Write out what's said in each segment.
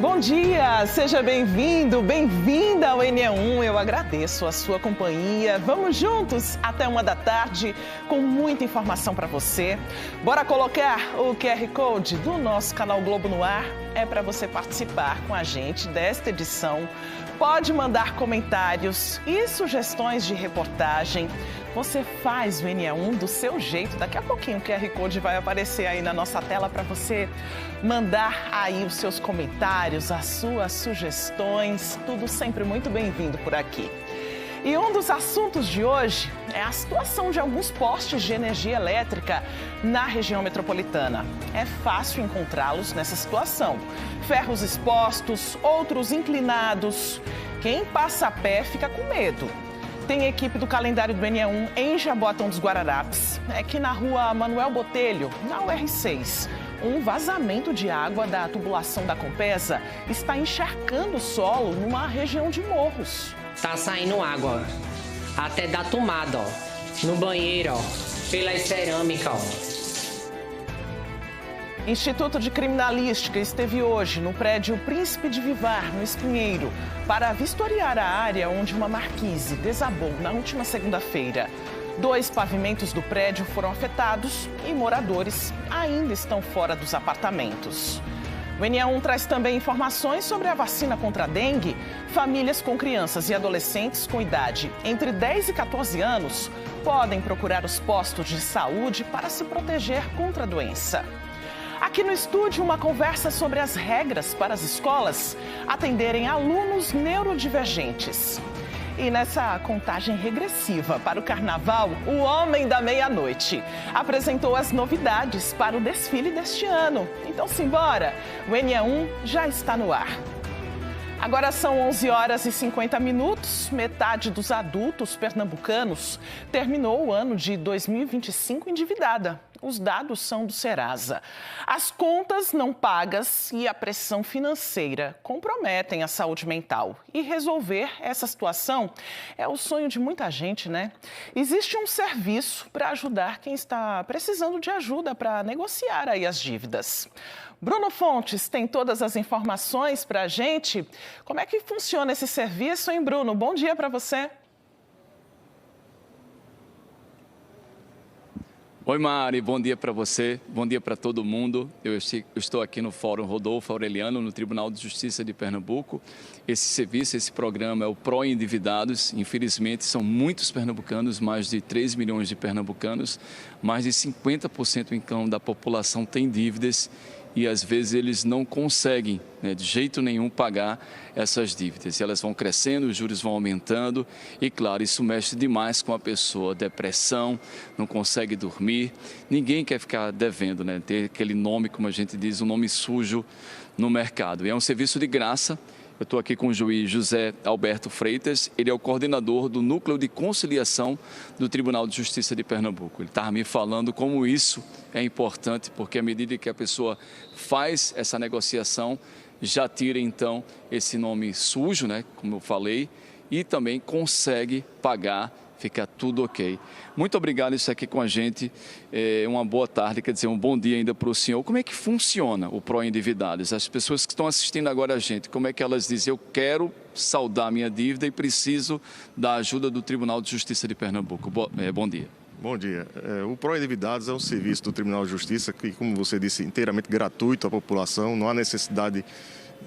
Bom dia, seja bem-vindo, bem-vinda ao NE1. Eu agradeço a sua companhia. Vamos juntos até 1 da tarde com muita informação para você. Bora colocar o QR Code do nosso canal Globo no ar. É para você participar com a gente desta edição. Pode mandar comentários e sugestões de reportagem. Você faz o NE1 do seu jeito. Daqui a pouquinho o QR Code vai aparecer aí na nossa tela para você mandar aí os seus comentários, as suas sugestões. Tudo sempre muito bem-vindo por aqui. E um dos assuntos de hoje é a situação de alguns postes de energia elétrica na região metropolitana. É fácil encontrá-los nessa situação. Ferros expostos, outros inclinados. Quem passa a pé fica com medo. Tem equipe do calendário do NE1 em Jaboatão dos Guararapes, aqui na rua Manuel Botelho, na UR6. Um vazamento de água da tubulação da Compesa está encharcando o solo numa região de morros. Tá saindo água, até da tomada, ó, no banheiro, ó, pelas cerâmicas, ó. Instituto de Criminalística esteve hoje no prédio Príncipe de Vivar, no Espinheiro, para vistoriar a área onde uma marquise desabou na última segunda-feira. 2 pavimentos do prédio foram afetados e moradores ainda estão fora dos apartamentos. O NE1 traz também informações sobre a vacina contra a dengue. Famílias com crianças e adolescentes com idade entre 10 e 14 anos podem procurar os postos de saúde para se proteger contra a doença. Aqui no estúdio, uma conversa sobre as regras para as escolas atenderem alunos neurodivergentes. E nessa contagem regressiva para o carnaval, o Homem da Meia-Noite apresentou as novidades para o desfile deste ano. Então, simbora! O NE1 já está no ar. Agora são 11 horas e 50 minutos. Metade dos adultos pernambucanos terminou o ano de 2025 endividada. Os dados são do Serasa. As contas não pagas e a pressão financeira comprometem a saúde mental. E resolver essa situação é o sonho de muita gente, né? Existe um serviço para ajudar quem está precisando de ajuda para negociar aí as dívidas. Bruno Fontes tem todas as informações para a gente. Como é que funciona esse serviço, hein, Bruno? Bom dia para você. Oi, Mari, bom dia para você, bom dia para todo mundo. Eu estou aqui no Fórum Rodolfo Aureliano, no Tribunal de Justiça de Pernambuco. Esse serviço, esse programa é o Pró Endividados. Infelizmente, são muitos pernambucanos, mais de 3 milhões de pernambucanos, mais de 50% então da população tem dívidas e às vezes eles não conseguem, né, de jeito nenhum pagar essas dívidas. Elas vão crescendo, os juros vão aumentando e, claro, isso mexe demais com a pessoa. Depressão, não consegue dormir. Ninguém quer ficar devendo, né? Ter aquele nome, como a gente diz, um nome sujo no mercado. E é um serviço de graça. Eu estou aqui com o juiz José Alberto Freitas, ele é o coordenador do Núcleo de Conciliação do Tribunal de Justiça de Pernambuco. Ele estava me falando como isso é importante, porque à medida que a pessoa faz essa negociação, já tira então esse nome sujo, né, como eu falei, e também consegue pagar, fica tudo ok. Muito obrigado por estar aqui com a gente. Uma boa tarde, quer dizer, um bom dia ainda para o senhor. Como é que funciona o Pró Endividados? As pessoas que estão assistindo agora a gente, como é que elas dizem, eu quero saldar minha dívida e preciso da ajuda do Tribunal de Justiça de Pernambuco? Bom dia. Bom dia. O Pró Endividados é um serviço do Tribunal de Justiça que, como você disse, inteiramente gratuito à população. Não há necessidade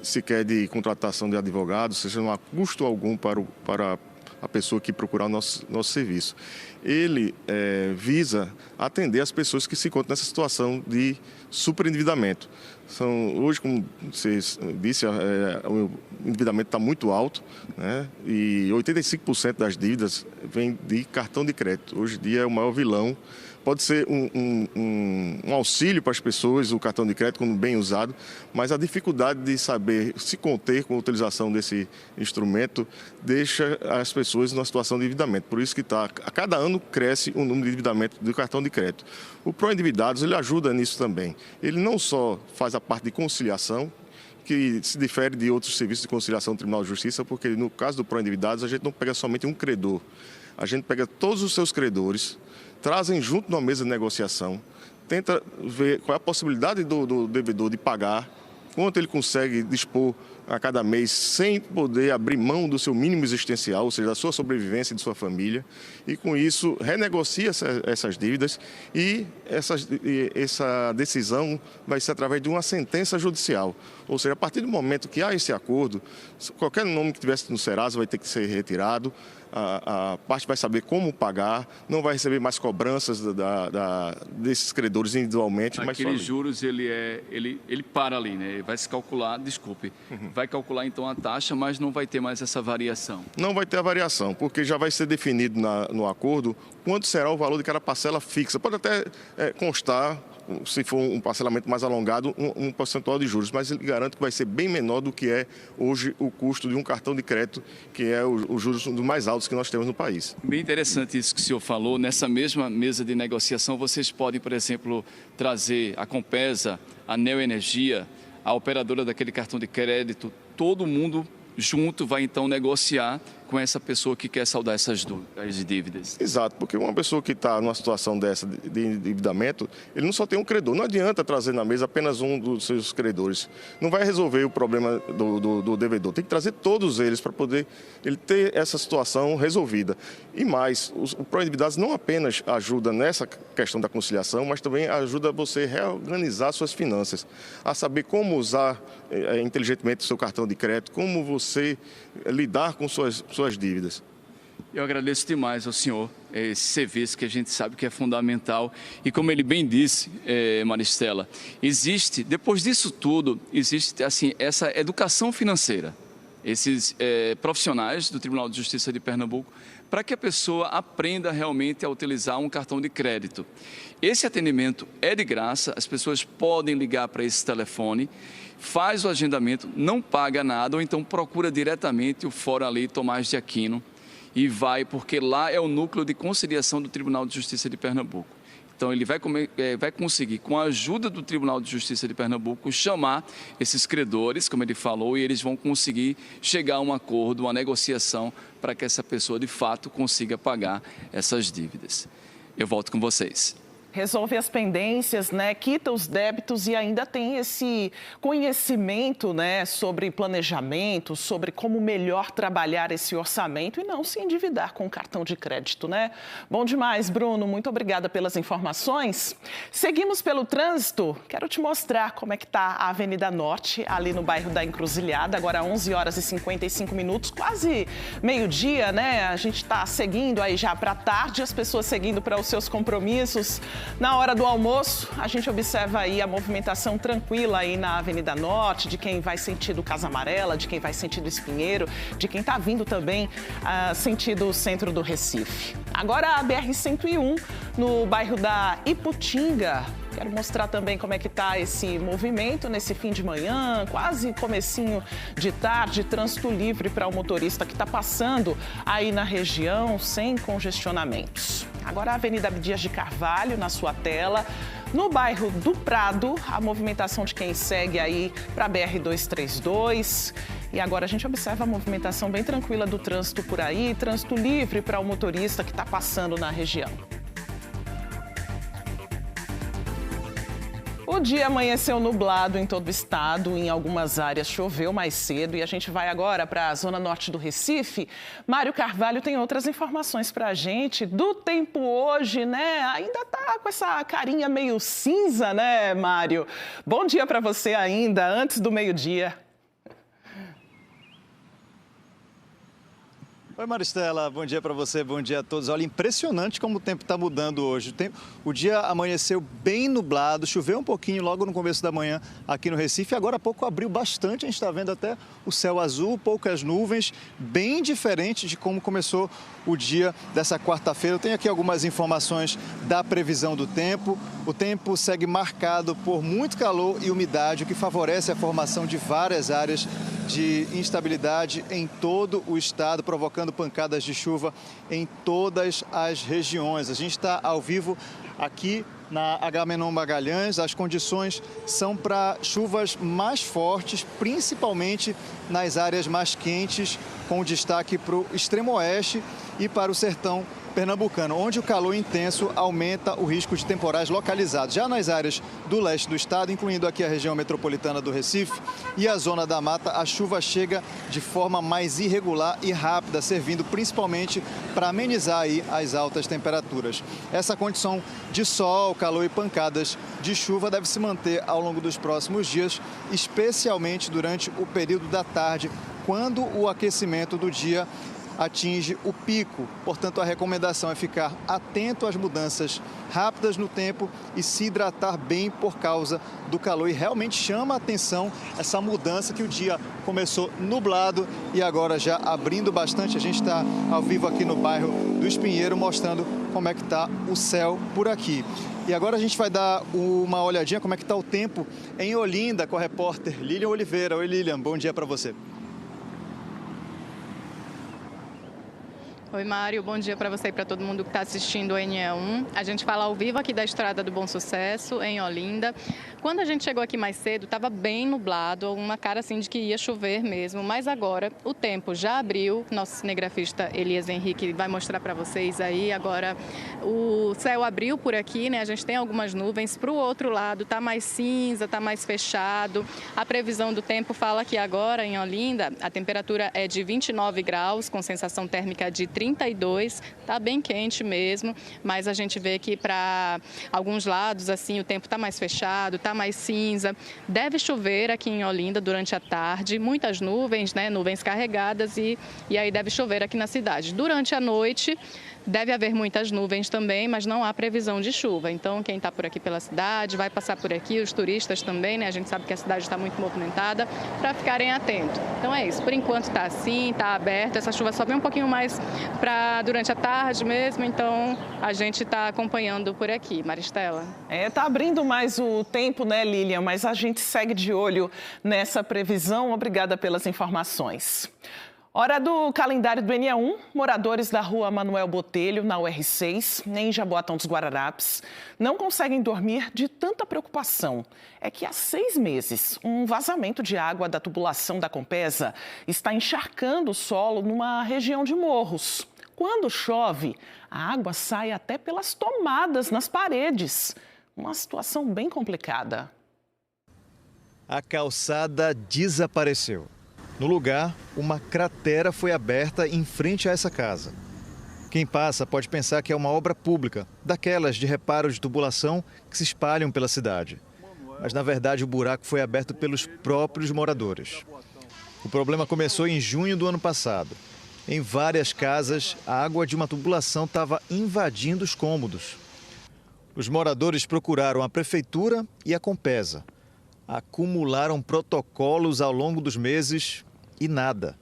sequer de contratação de advogados, seja, não há custo algum para a pessoa que procurar o nosso serviço. Ele visa atender as pessoas que se encontram nessa situação de superendividamento. Hoje, como você disse, o endividamento está muito alto, né? E 85% das dívidas vem de cartão de crédito. Hoje em dia é o maior vilão. Pode ser um auxílio para as pessoas, o cartão de crédito, quando bem usado, mas a dificuldade de saber se conter com a utilização desse instrumento deixa as pessoas numa situação de endividamento. Por isso que a cada ano cresce o número de endividamento do cartão de crédito. O Pró Endividados, ele ajuda nisso também. Ele não só faz a parte de conciliação, que se difere de outros serviços de conciliação do Tribunal de Justiça, porque no caso do Pró Endividados a gente não pega somente um credor, a gente pega todos os seus credores, trazem junto numa mesa de negociação, tenta ver qual é a possibilidade do devedor de pagar, quanto ele consegue dispor a cada mês sem poder abrir mão do seu mínimo existencial, ou seja, da sua sobrevivência e de sua família, e com isso renegocia essas dívidas e essa decisão vai ser através de uma sentença judicial. Ou seja, a partir do momento que há esse acordo, qualquer nome que tivesse no Serasa vai ter que ser retirado, a parte vai saber como pagar, não vai receber mais cobranças desses credores individualmente. Aqueles juros, ele para ali, né? Vai se calcular, vai calcular então a taxa, mas não vai ter mais essa variação. Não vai ter a variação, porque já vai ser definido no acordo quanto será o valor de cada parcela fixa. Pode até constar, se for um parcelamento mais alongado, um percentual de juros, mas ele garante que vai ser bem menor do que é hoje o custo de um cartão de crédito, que é os juros dos mais altos que nós temos no país. Bem interessante isso que o senhor falou. Nessa mesma mesa de negociação, vocês podem, por exemplo, trazer a Compesa, a Neoenergia, a operadora daquele cartão de crédito, todo mundo junto vai então negociar com essa pessoa que quer saldar essas dívidas. Exato, porque uma pessoa que está numa situação dessa de endividamento, ele não só tem um credor. Não adianta trazer na mesa apenas um dos seus credores. Não vai resolver o problema do devedor. Tem que trazer todos eles para poder ele ter essa situação resolvida. E mais, o Pró-Endividados não apenas ajuda nessa questão da conciliação, mas também ajuda você a reorganizar suas finanças, a saber como usar inteligentemente o seu cartão de crédito, como você lidar com suas dívidas. Eu agradeço demais ao senhor esse serviço que a gente sabe que é fundamental. E como ele bem disse, Maristela, depois disso tudo, existe assim, essa educação financeira. Esses profissionais do Tribunal de Justiça de Pernambuco, para que a pessoa aprenda realmente a utilizar um cartão de crédito. Esse atendimento é de graça, as pessoas podem ligar para esse telefone, faz o agendamento, não paga nada, ou então procura diretamente o Fórum Ali Tomás de Aquino e vai, porque lá é o núcleo de conciliação do Tribunal de Justiça de Pernambuco. Então, ele vai conseguir, com a ajuda do Tribunal de Justiça de Pernambuco, chamar esses credores, como ele falou, e eles vão conseguir chegar a um acordo, uma negociação, para que essa pessoa, de fato, consiga pagar essas dívidas. Eu volto com vocês. Resolve as pendências, né? Quita os débitos e ainda tem esse conhecimento, né, sobre planejamento, sobre como melhor trabalhar esse orçamento e não se endividar com o cartão de crédito, né? Bom demais, Bruno. Muito obrigada pelas informações. Seguimos pelo trânsito. Quero te mostrar como é que está a Avenida Norte, ali no bairro da Encruzilhada. Agora 11 horas e 55 minutos, quase meio-dia, né? A gente está seguindo aí já para a tarde, as pessoas seguindo para os seus compromissos. Na hora do almoço, a gente observa aí a movimentação tranquila aí na Avenida Norte, de quem vai sentido Casa Amarela, de quem vai sentido Espinheiro, de quem está vindo também sentido o centro do Recife. Agora a BR-101, no bairro da Iputinga. Quero mostrar também como é que está esse movimento nesse fim de manhã, quase comecinho de tarde, trânsito livre para o motorista que está passando aí na região sem congestionamentos. Agora a Avenida Abdias de Carvalho na sua tela. No bairro do Prado, a movimentação de quem segue aí para a BR-232. E agora a gente observa a movimentação bem tranquila do trânsito por aí, trânsito livre para o motorista que está passando na região. O dia amanheceu nublado em todo o estado, em algumas áreas choveu mais cedo e a gente vai agora para a zona norte do Recife. Mário Carvalho tem outras informações para a gente do tempo hoje, né? Ainda tá com essa carinha meio cinza, né, Mário? Bom dia para você ainda, antes do meio-dia. Oi, Maristela, bom dia para você, bom dia a todos. Olha, impressionante como o tempo está mudando hoje. O dia amanheceu bem nublado, choveu um pouquinho logo no começo da manhã aqui no Recife. Agora há pouco abriu bastante, a gente está vendo até o céu azul, poucas nuvens, bem diferente de como começou o dia dessa quarta-feira. Eu tenho aqui algumas informações da previsão do tempo. O tempo segue marcado por muito calor e umidade, o que favorece a formação de várias áreas de instabilidade em todo o estado, provocando pancadas de chuva em todas as regiões. A gente está ao vivo aqui na Agamenon Magalhães. As condições são para chuvas mais fortes, principalmente nas áreas mais quentes, com destaque para o extremo oeste e para o sertão pernambucano, onde o calor intenso aumenta o risco de temporais localizados. Já nas áreas do leste do estado, incluindo aqui a região metropolitana do Recife e a zona da mata, a chuva chega de forma mais irregular e rápida, servindo principalmente para amenizar aí as altas temperaturas. Essa condição de sol, calor e pancadas de chuva deve se manter ao longo dos próximos dias, especialmente durante o período da tarde, quando o aquecimento do dia atinge o pico. Portanto, a recomendação é ficar atento às mudanças rápidas no tempo e se hidratar bem por causa do calor. E realmente chama a atenção essa mudança que o dia começou nublado e agora já abrindo bastante. A gente está ao vivo aqui no bairro do Espinheiro, mostrando como é que está o céu por aqui. E agora a gente vai dar uma olhadinha como é que está o tempo em Olinda com a repórter Lilian Oliveira. Oi, Lilian, bom dia para você. Oi, Mário, bom dia para você e para todo mundo que está assistindo o NE1. A gente fala ao vivo aqui da Estrada do Bom Sucesso, em Olinda. Quando a gente chegou aqui mais cedo, estava bem nublado, uma cara assim de que ia chover mesmo, mas agora o tempo já abriu. Nosso cinegrafista Elias Henrique vai mostrar para vocês aí. Agora o céu abriu por aqui, né? A gente tem algumas nuvens. Para o outro lado está mais cinza, está mais fechado. A previsão do tempo fala que agora em Olinda a temperatura é de 29 graus, com sensação térmica de 32, está bem quente mesmo, mas a gente vê que para alguns lados assim o tempo está mais fechado, está mais cinza. Deve chover aqui em Olinda durante a tarde, muitas nuvens, né, nuvens carregadas e aí deve chover aqui na cidade. Durante a noite deve haver muitas nuvens também, mas não há previsão de chuva. Então, quem está por aqui pela cidade, vai passar por aqui, os turistas também, né? A gente sabe que a cidade está muito movimentada, para ficarem atentos. Então é isso, por enquanto está assim, está aberto. Essa chuva só vem um pouquinho mais para durante a tarde mesmo, então a gente está acompanhando por aqui. Maristela? Está abrindo mais o tempo, né, Lilian? Mas a gente segue de olho nessa previsão. Obrigada pelas informações. Hora do calendário do NE1, moradores da rua Manuel Botelho, na UR6, em Jaboatão dos Guararapes, não conseguem dormir de tanta preocupação. É que há 6 meses, um vazamento de água da tubulação da Compesa está encharcando o solo numa região de morros. Quando chove, a água sai até pelas tomadas nas paredes. Uma situação bem complicada. A calçada desapareceu. No lugar, uma cratera foi aberta em frente a essa casa. Quem passa pode pensar que é uma obra pública, daquelas de reparo de tubulação que se espalham pela cidade. Mas, na verdade, o buraco foi aberto pelos próprios moradores. O problema começou em junho do ano passado. Em várias casas, a água de uma tubulação estava invadindo os cômodos. Os moradores procuraram a prefeitura e a Compesa. Acumularam protocolos ao longo dos meses e nada,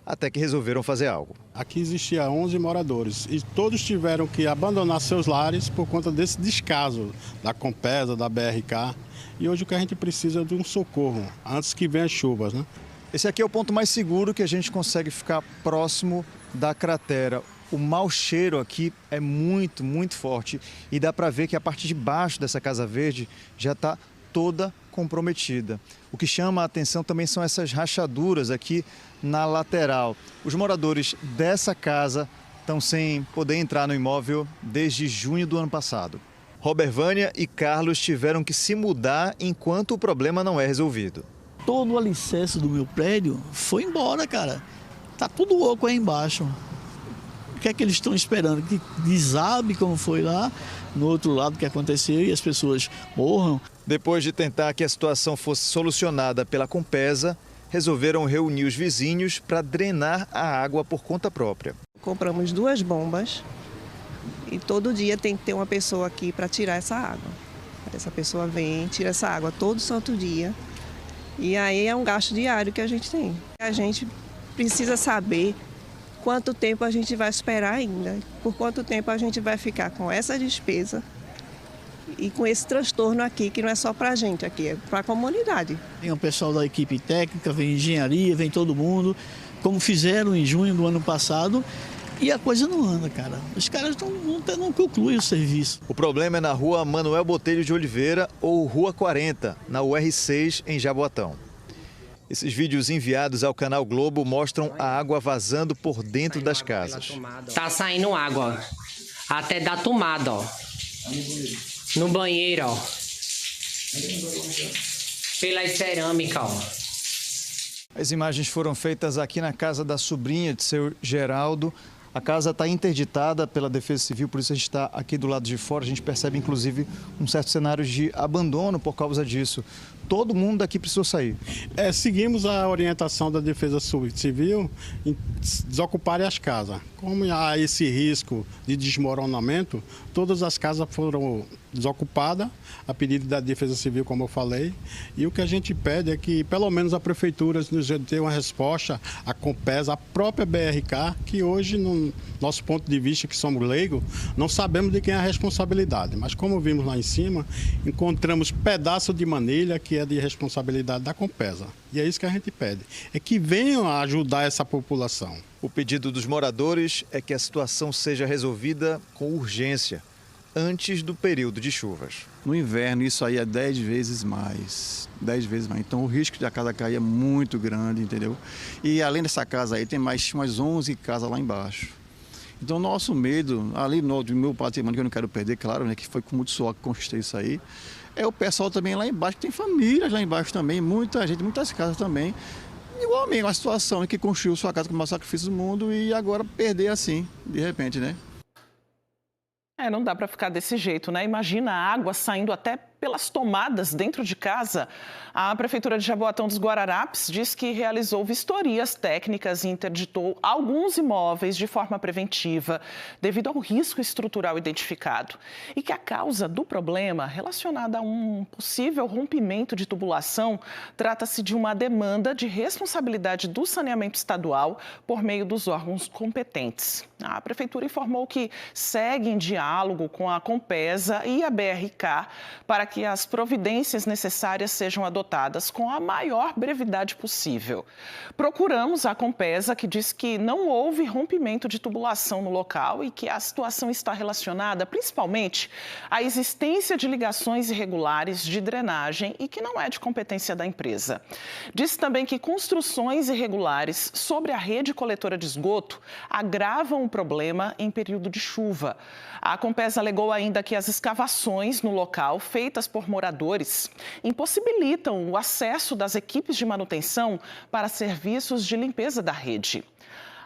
até que resolveram fazer algo. Aqui existia 11 moradores e todos tiveram que abandonar seus lares por conta desse descaso da Compesa, da BRK. E hoje o que a gente precisa é de um socorro, antes que venham as chuvas, né? Esse aqui é o ponto mais seguro que a gente consegue ficar próximo da cratera. O mau cheiro aqui é muito, muito forte e dá para ver que a parte de baixo dessa Casa Verde já está toda comprometida. O que chama a atenção também são essas rachaduras aqui na lateral. Os moradores dessa casa estão sem poder entrar no imóvel desde junho do ano passado. Robervânia e Carlos tiveram que se mudar enquanto o problema não é resolvido. Todo o alicerce do meu prédio foi embora, cara. Tá tudo oco aí embaixo. O que é que eles estão esperando? Que desabe como foi lá, no outro lado que aconteceu e as pessoas morram. Depois de tentar que a situação fosse solucionada pela Compesa, resolveram reunir os vizinhos para drenar a água por conta própria. Compramos 2 bombas e todo dia tem que ter uma pessoa aqui para tirar essa água. Essa pessoa vem, tira essa água todo santo dia e aí é um gasto diário que a gente tem. A gente precisa saber quanto tempo a gente vai esperar ainda, por quanto tempo a gente vai ficar com essa despesa e com esse transtorno aqui, que não é só para a gente aqui, é para a comunidade. Tem o pessoal da equipe técnica, vem engenharia, vem todo mundo, como fizeram em junho do ano passado, e a coisa não anda, cara. Os caras não concluem o serviço. O problema é na rua Manuel Botelho de Oliveira ou Rua 40, na UR6, em Jaboatão. Esses vídeos enviados ao Canal Globo mostram a água vazando por dentro das casas. Tá saindo água. até da tomada, ó. No banheiro, ó. Pelas cerâmicas, ó. As imagens foram feitas aqui na casa da sobrinha de seu Geraldo. A casa está interditada pela Defesa Civil, por isso a gente está aqui do lado de fora. A gente percebe, inclusive, um certo cenário de abandono por causa disso. Todo mundo daqui precisou sair. Seguimos a orientação da Defesa Civil em desocuparem as casas. Como há esse risco de desmoronamento, todas as casas foram desocupadas, a pedido da Defesa Civil, como eu falei. E o que a gente pede é que, pelo menos, a Prefeitura nos dê uma resposta, a Compesa, a própria BRK, que hoje, no nosso ponto de vista, que somos leigos, não sabemos de quem é a responsabilidade. Mas, como vimos lá em cima, encontramos pedaço de manilha que é de responsabilidade da Compesa. E é isso que a gente pede, é que venham ajudar essa população. O pedido dos moradores é que a situação seja resolvida com urgência, antes do período de chuvas. No inverno, isso aí é 10 vezes mais. 10 vezes mais. Então, o risco de a casa cair é muito grande, entendeu? E além dessa casa aí, tem mais umas 11 casas lá embaixo. Então, o nosso medo, ali no meu patrimônio, que eu não quero perder, claro, né, que foi com muito suor que conquistei isso aí, é o pessoal também lá embaixo, que tem famílias lá embaixo também, muita gente, muitas casas também. Igual a mim, uma situação em que construiu sua casa com o maior sacrifício do mundo e agora perder assim, de repente, né? Não dá para ficar desse jeito, né? Imagina a água saindo até pelas tomadas dentro de casa. A Prefeitura de Jaboatão dos Guararapes diz que realizou vistorias técnicas e interditou alguns imóveis de forma preventiva, devido ao risco estrutural identificado. E que a causa do problema, relacionada a um possível rompimento de tubulação, trata-se de uma demanda de responsabilidade do saneamento estadual por meio dos órgãos competentes. A Prefeitura informou que segue em diálogo com a Compesa e a BRK para que as providências necessárias sejam adotadas com a maior brevidade possível. Procuramos a Compesa, que diz que não houve rompimento de tubulação no local e que a situação está relacionada principalmente à existência de ligações irregulares de drenagem e que não é de competência da empresa. Diz também que construções irregulares sobre a rede coletora de esgoto agravam o problema em período de chuva. A Compesa alegou ainda que as escavações no local feitas por moradores impossibilitam o acesso das equipes de manutenção para serviços de limpeza da rede.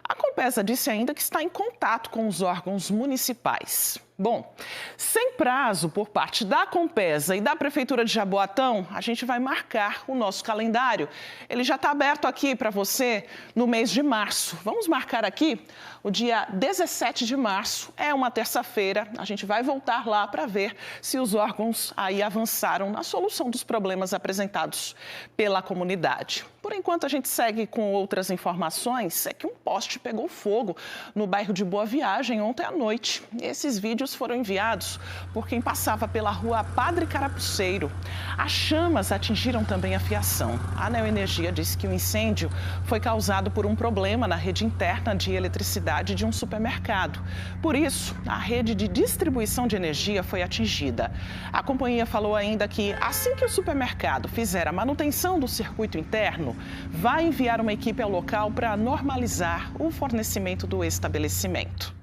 A Compesa disse ainda que está em contato com os órgãos municipais. Bom, sem prazo por parte da Compesa e da Prefeitura de Jaboatão, a gente vai marcar o nosso calendário. Ele já está aberto aqui para você no mês de março. Vamos marcar aqui o dia 17 de março, é uma terça-feira. A gente vai voltar lá para ver se os órgãos aí avançaram na solução dos problemas apresentados pela comunidade. Por enquanto, a gente segue com outras informações. É que um poste pegou fogo no bairro de Boa Viagem ontem à noite. Esses vídeos foram enviados por quem passava pela rua Padre Carapuceiro. As chamas atingiram também a fiação. A Neoenergia disse que o incêndio foi causado por um problema na rede interna de eletricidade de um supermercado. Por isso, a rede de distribuição de energia foi atingida. A companhia falou ainda que, assim que o supermercado fizer a manutenção do circuito interno, vai enviar uma equipe ao local para normalizar o fornecimento do estabelecimento.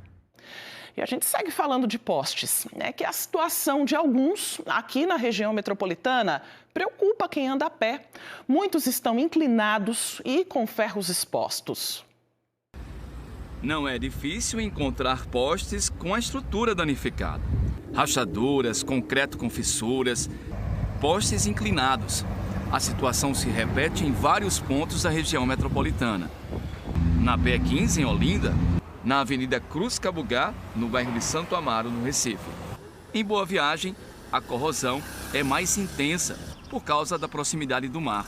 E a gente segue falando de postes, né? Que a situação de alguns aqui na região metropolitana preocupa quem anda a pé. Muitos estão inclinados e com ferros expostos. Não é difícil encontrar postes com a estrutura danificada. Rachaduras, concreto com fissuras, postes inclinados. A situação se repete em vários pontos da região metropolitana. Na PE15, em Olinda, na Avenida Cruz Cabugá, no bairro de Santo Amaro, no Recife. Em Boa Viagem, a corrosão é mais intensa por causa da proximidade do mar.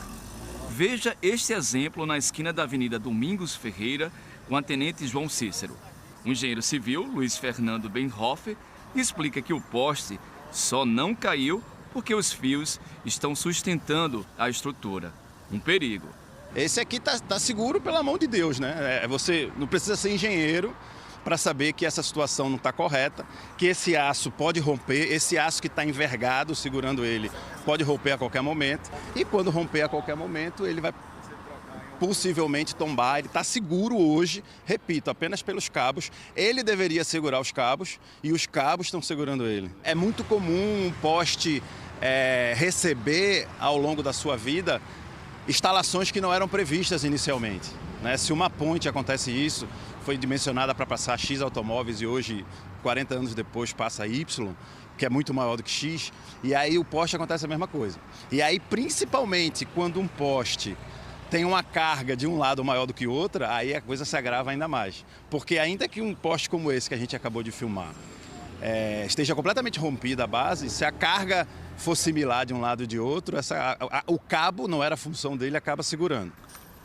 Veja este exemplo na esquina da Avenida Domingos Ferreira, com a Tenente João Cícero. O engenheiro civil, Luiz Fernando Benhofer, explica que o poste só não caiu porque os fios estão sustentando a estrutura. Um perigo. Esse aqui tá seguro pela mão de Deus, né? Você não precisa ser engenheiro para saber que essa situação não está correta, que esse aço pode romper, esse aço que está envergado, segurando ele, pode romper a qualquer momento. E quando romper a qualquer momento, ele vai possivelmente tombar. Ele está seguro hoje, repito, apenas pelos cabos. Ele deveria segurar os cabos e os cabos estão segurando ele. É muito comum um poste receber ao longo da sua vida instalações que não eram previstas inicialmente, né? Se uma ponte acontece isso, foi dimensionada para passar X automóveis e hoje, 40 anos depois, passa Y, que é muito maior do que X, e aí o poste acontece a mesma coisa. E aí, principalmente, quando um poste tem uma carga de um lado maior do que outra, aí a coisa se agrava ainda mais. Porque ainda que um poste como esse que a gente acabou de filmar esteja completamente rompida a base, se a carga for similar de um lado e de outro, o cabo, não era a função dele, acaba segurando.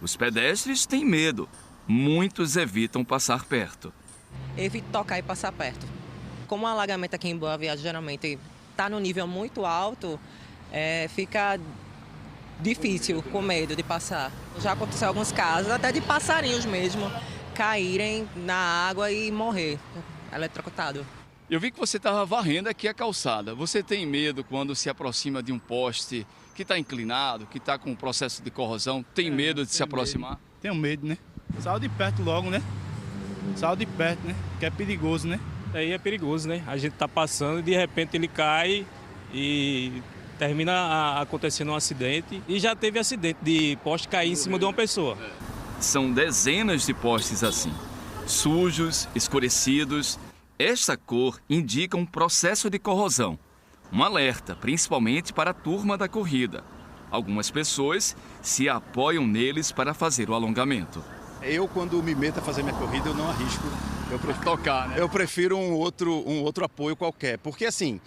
Os pedestres têm medo. Muitos evitam passar perto. Evito tocar e passar perto. Como o alagamento aqui em Boa Viagem geralmente está no nível muito alto, fica difícil, com medo de passar. Já aconteceu alguns casos, até de passarinhos mesmo, caírem na água e morrer, eletrocutado. Eu vi que você estava varrendo aqui a calçada. Você tem medo quando se aproxima de um poste que está inclinado, que está com um processo de corrosão? Tem medo de se aproximar? Tenho medo, né? Saio de perto logo, né? Saio de perto, né? Que é perigoso, né? Aí é perigoso, né? A gente tá passando e de repente ele cai e termina acontecendo um acidente. E já teve acidente de poste cair em cima de uma pessoa. São dezenas de postes assim, sujos, escurecidos. Esta cor indica um processo de corrosão. Um alerta, principalmente para a turma da corrida. Algumas pessoas se apoiam neles para fazer o alongamento. Eu, quando me meto a fazer minha corrida, eu não arrisco. Eu prefiro tocar, né? Eu prefiro um outro apoio qualquer. Porque, assim,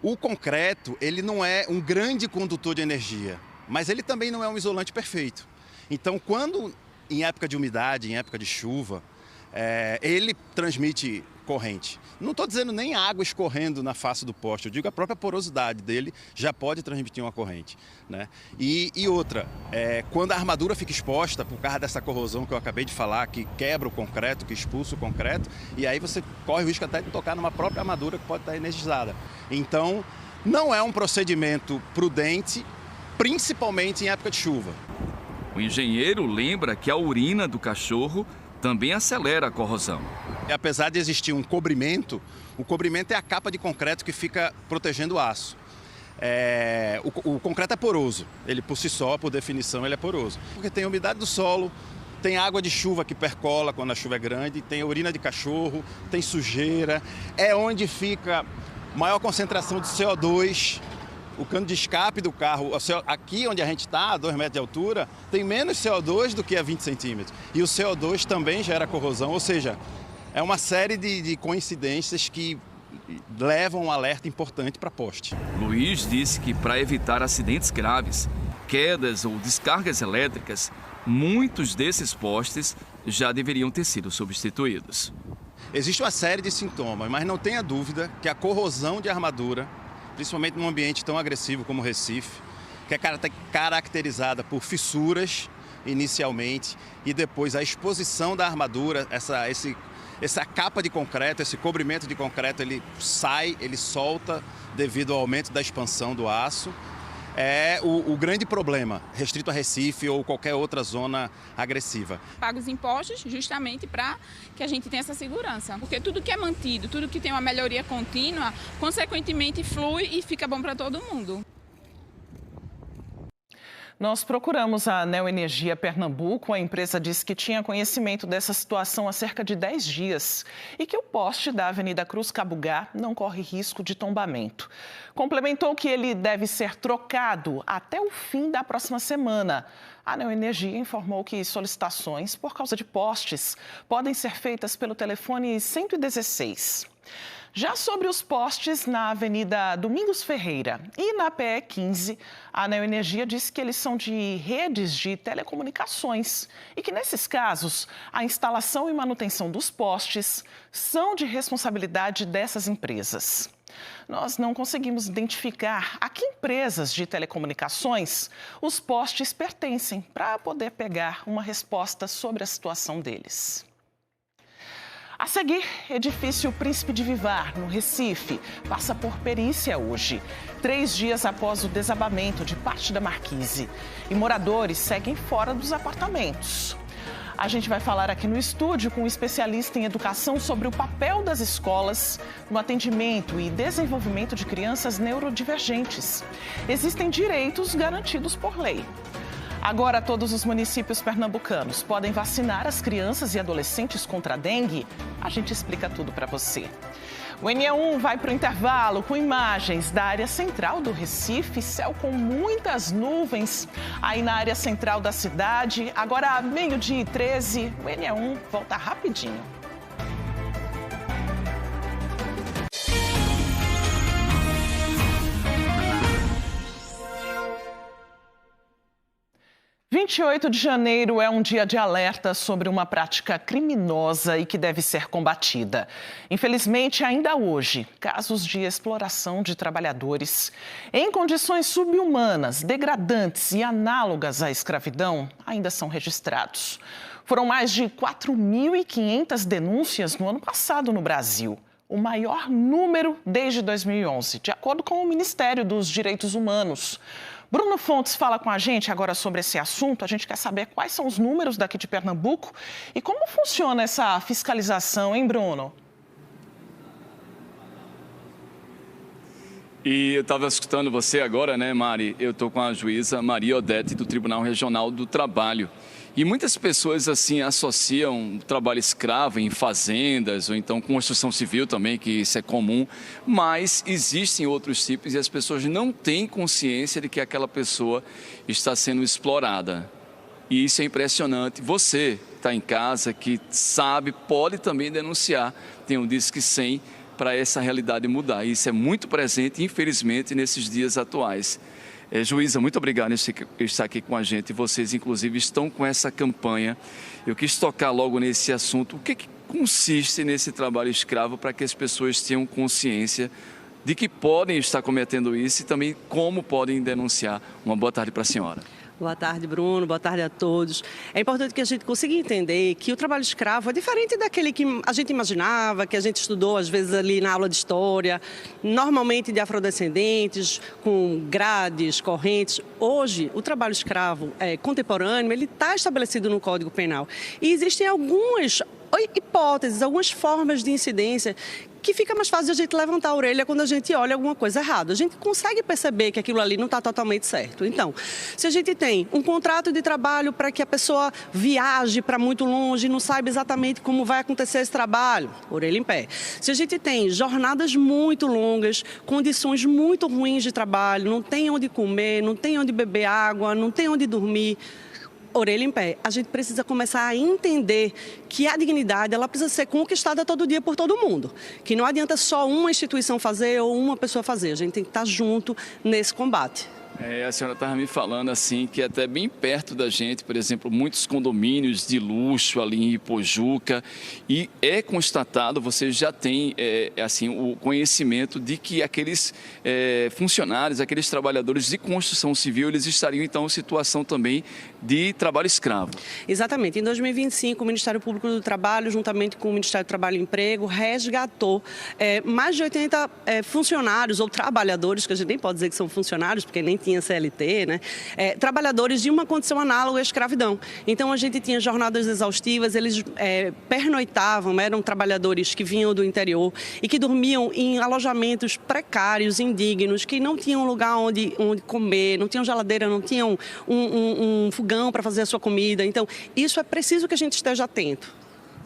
o concreto, ele não é um grande condutor de energia, mas ele também não é um isolante perfeito. Então, quando, em época de umidade, em época de chuva, ele transmite corrente. Não estou dizendo nem água escorrendo na face do poste, eu digo a própria porosidade dele já pode transmitir uma corrente, né? E outra, quando a armadura fica exposta por causa dessa corrosão que eu acabei de falar, que quebra o concreto, que expulsa o concreto, e aí você corre o risco até de tocar numa própria armadura que pode estar energizada. Então, não é um procedimento prudente, principalmente em época de chuva. O engenheiro lembra que a urina do cachorro também acelera a corrosão. Apesar de existir um cobrimento, o cobrimento é a capa de concreto que fica protegendo o aço. O concreto é poroso, ele por si só, por definição, ele é poroso. Porque tem umidade do solo, tem água de chuva que percola quando a chuva é grande, tem urina de cachorro, tem sujeira, é onde fica maior concentração de CO2. O cano de escape do carro, aqui onde a gente está, a 2 metros de altura, tem menos CO2 do que a 20 centímetros. E o CO2 também gera corrosão, ou seja, é uma série de coincidências que levam um alerta importante para poste. Luiz disse que para evitar acidentes graves, quedas ou descargas elétricas, muitos desses postes já deveriam ter sido substituídos. Existe uma série de sintomas, mas não tenha dúvida que a corrosão de armadura, principalmente num ambiente tão agressivo como o Recife, que é caracterizada por fissuras inicialmente e depois a exposição da armadura, essa capa de concreto, esse cobrimento de concreto, ele solta devido ao aumento da expansão do aço. É o grande problema, restrito a Recife ou qualquer outra zona agressiva. Paga os impostos justamente para que a gente tenha essa segurança, porque tudo que é mantido, tudo que tem uma melhoria contínua, consequentemente flui e fica bom para todo mundo. Nós procuramos a Neoenergia Pernambuco. A empresa disse que tinha conhecimento dessa situação há cerca de 10 dias e que o poste da Avenida Cruz Cabugá não corre risco de tombamento. Complementou que ele deve ser trocado até o fim da próxima semana. A Neoenergia informou que solicitações por causa de postes podem ser feitas pelo telefone 116. Já sobre os postes na Avenida Domingos Ferreira e na PE 15, a Neoenergia disse que eles são de redes de telecomunicações e que, nesses casos, a instalação e manutenção dos postes são de responsabilidade dessas empresas. Nós não conseguimos identificar a que empresas de telecomunicações os postes pertencem para poder pegar uma resposta sobre a situação deles. A seguir, edifício Príncipe de Vivar, no Recife, passa por perícia hoje, 3 dias após o desabamento de parte da marquise. E moradores seguem fora dos apartamentos. A gente vai falar aqui no estúdio com um especialista em educação sobre o papel das escolas no atendimento e desenvolvimento de crianças neurodivergentes. Existem direitos garantidos por lei. Agora, todos os municípios pernambucanos podem vacinar as crianças e adolescentes contra a dengue? A gente explica tudo para você. O NE1 vai para o intervalo com imagens da área central do Recife, céu com muitas nuvens aí na área central da cidade. Agora, 12h13, o NE1 volta rapidinho. Dia 28 de janeiro é um dia de alerta sobre uma prática criminosa e que deve ser combatida. Infelizmente, ainda hoje, casos de exploração de trabalhadores em condições subhumanas, degradantes e análogas à escravidão ainda são registrados. Foram mais de 4.500 denúncias no ano passado no Brasil, o maior número desde 2011, de acordo com o Ministério dos Direitos Humanos. Bruno Fontes fala com a gente agora sobre esse assunto. A gente quer saber quais são os números daqui de Pernambuco e como funciona essa fiscalização, hein, Bruno? E eu estava escutando você agora, né, Mari? Eu estou com a juíza Maria Odete, do Tribunal Regional do Trabalho. E muitas pessoas, assim, associam o trabalho escravo em fazendas ou então construção civil também, que isso é comum. Mas existem outros tipos e as pessoas não têm consciência de que aquela pessoa está sendo explorada. E isso é impressionante. Você está em casa, que sabe, pode também denunciar. Tem um Disque 100 para essa realidade mudar. E isso é muito presente, infelizmente, nesses dias atuais. Juíza, muito obrigado por estar aqui com a gente. Vocês, inclusive, estão com essa campanha. Eu quis tocar logo nesse assunto. O que consiste nesse trabalho escravo para que as pessoas tenham consciência de que podem estar cometendo isso e também como podem denunciar? Uma boa tarde para a senhora. Boa tarde, Bruno. Boa tarde a todos. É importante que a gente consiga entender que o trabalho escravo é diferente daquele que a gente imaginava, que a gente estudou às vezes ali na aula de história, normalmente de afrodescendentes, com grades, correntes. Hoje, o trabalho escravo contemporâneo, ele está estabelecido no Código Penal. E existem algumas hipóteses, algumas formas de incidência que fica mais fácil de a gente levantar a orelha quando a gente olha alguma coisa errada. A gente consegue perceber que aquilo ali não está totalmente certo. Então, se a gente tem um contrato de trabalho para que a pessoa viaje para muito longe e não saiba exatamente como vai acontecer esse trabalho, orelha em pé. Se a gente tem jornadas muito longas, condições muito ruins de trabalho, não tem onde comer, não tem onde beber água, não tem onde dormir, orelha em pé. A gente precisa começar a entender que a dignidade ela precisa ser conquistada todo dia por todo mundo. Que não adianta só uma instituição fazer ou uma pessoa fazer. A gente tem que estar junto nesse combate. A senhora estava me falando assim que até bem perto da gente, por exemplo, muitos condomínios de luxo ali em Ipojuca, e é constatado, você já tem assim o conhecimento de que aqueles funcionários, aqueles trabalhadores de construção civil, eles estariam então em situação também de trabalho escravo. Exatamente. Em 2025, o Ministério Público do Trabalho, juntamente com o Ministério do Trabalho e Emprego, resgatou mais de 80 funcionários ou trabalhadores, que a gente nem pode dizer que são funcionários, porque nem tinha CLT, né? Trabalhadores de uma condição análoga à escravidão. Então, a gente tinha jornadas exaustivas, eles pernoitavam, eram trabalhadores que vinham do interior e que dormiam em alojamentos precários, indignos, que não tinham lugar onde comer, não tinham geladeira, não tinham um fogão para fazer a sua comida. Então, isso é preciso que a gente esteja atento.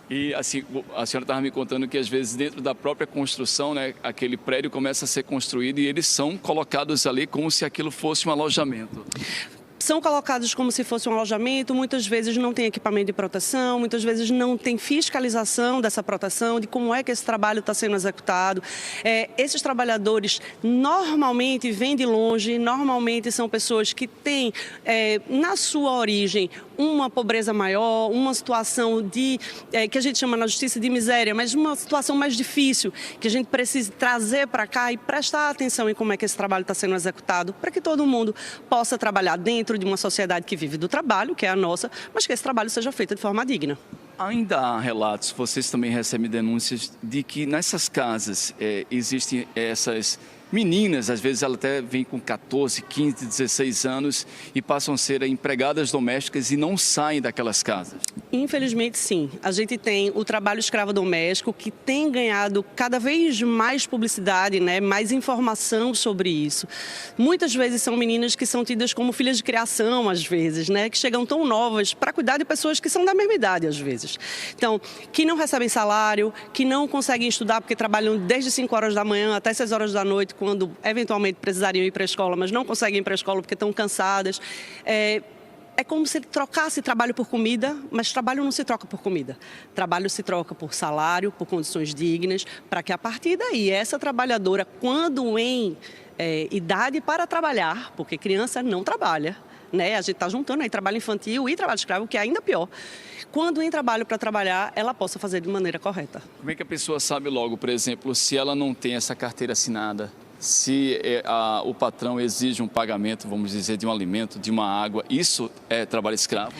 E assim, a senhora estava me contando que às vezes dentro da própria construção, né, aquele prédio começa a ser construído e eles são colocados ali como se aquilo fosse um alojamento. São colocados como se fosse um alojamento, muitas vezes não tem equipamento de proteção, muitas vezes não tem fiscalização dessa proteção, de como é que esse trabalho está sendo executado. Esses trabalhadores normalmente vêm de longe, normalmente são pessoas que têm na sua origem uma pobreza maior, uma situação que a gente chama na justiça de miséria, mas uma situação mais difícil, que a gente precisa trazer para cá e prestar atenção em como é que esse trabalho está sendo executado, para que todo mundo possa trabalhar dentro de uma sociedade que vive do trabalho, que é a nossa, mas que esse trabalho seja feito de forma digna. Ainda há relatos, vocês também recebem denúncias de que nessas casas existem essas meninas, às vezes elas até vêm com 14, 15, 16 anos e passam a ser empregadas domésticas e não saem daquelas casas. Infelizmente, sim. A gente tem o trabalho escravo doméstico que tem ganhado cada vez mais publicidade, né? Mais informação sobre isso. Muitas vezes são meninas que são tidas como filhas de criação, às vezes, né? Que chegam tão novas para cuidar de pessoas que são da mesma idade, às vezes. Então, que não recebem salário, que não conseguem estudar porque trabalham desde 5 horas da manhã até 6 horas da noite, quando eventualmente precisariam ir para a escola, mas não conseguem ir para a escola porque estão cansadas. É como se trocasse trabalho por comida, mas trabalho não se troca por comida. Trabalho se troca por salário, por condições dignas, para que a partir daí essa trabalhadora, quando em idade para trabalhar, porque criança não trabalha, né? A gente está juntando aí trabalho infantil e trabalho escravo, que é ainda pior. Quando em trabalho para trabalhar, ela possa fazer de maneira correta. Como é que a pessoa sabe logo, por exemplo, se ela não tem essa carteira assinada? Se o patrão exige um pagamento, vamos dizer, de um alimento, de uma água, isso é trabalho escravo?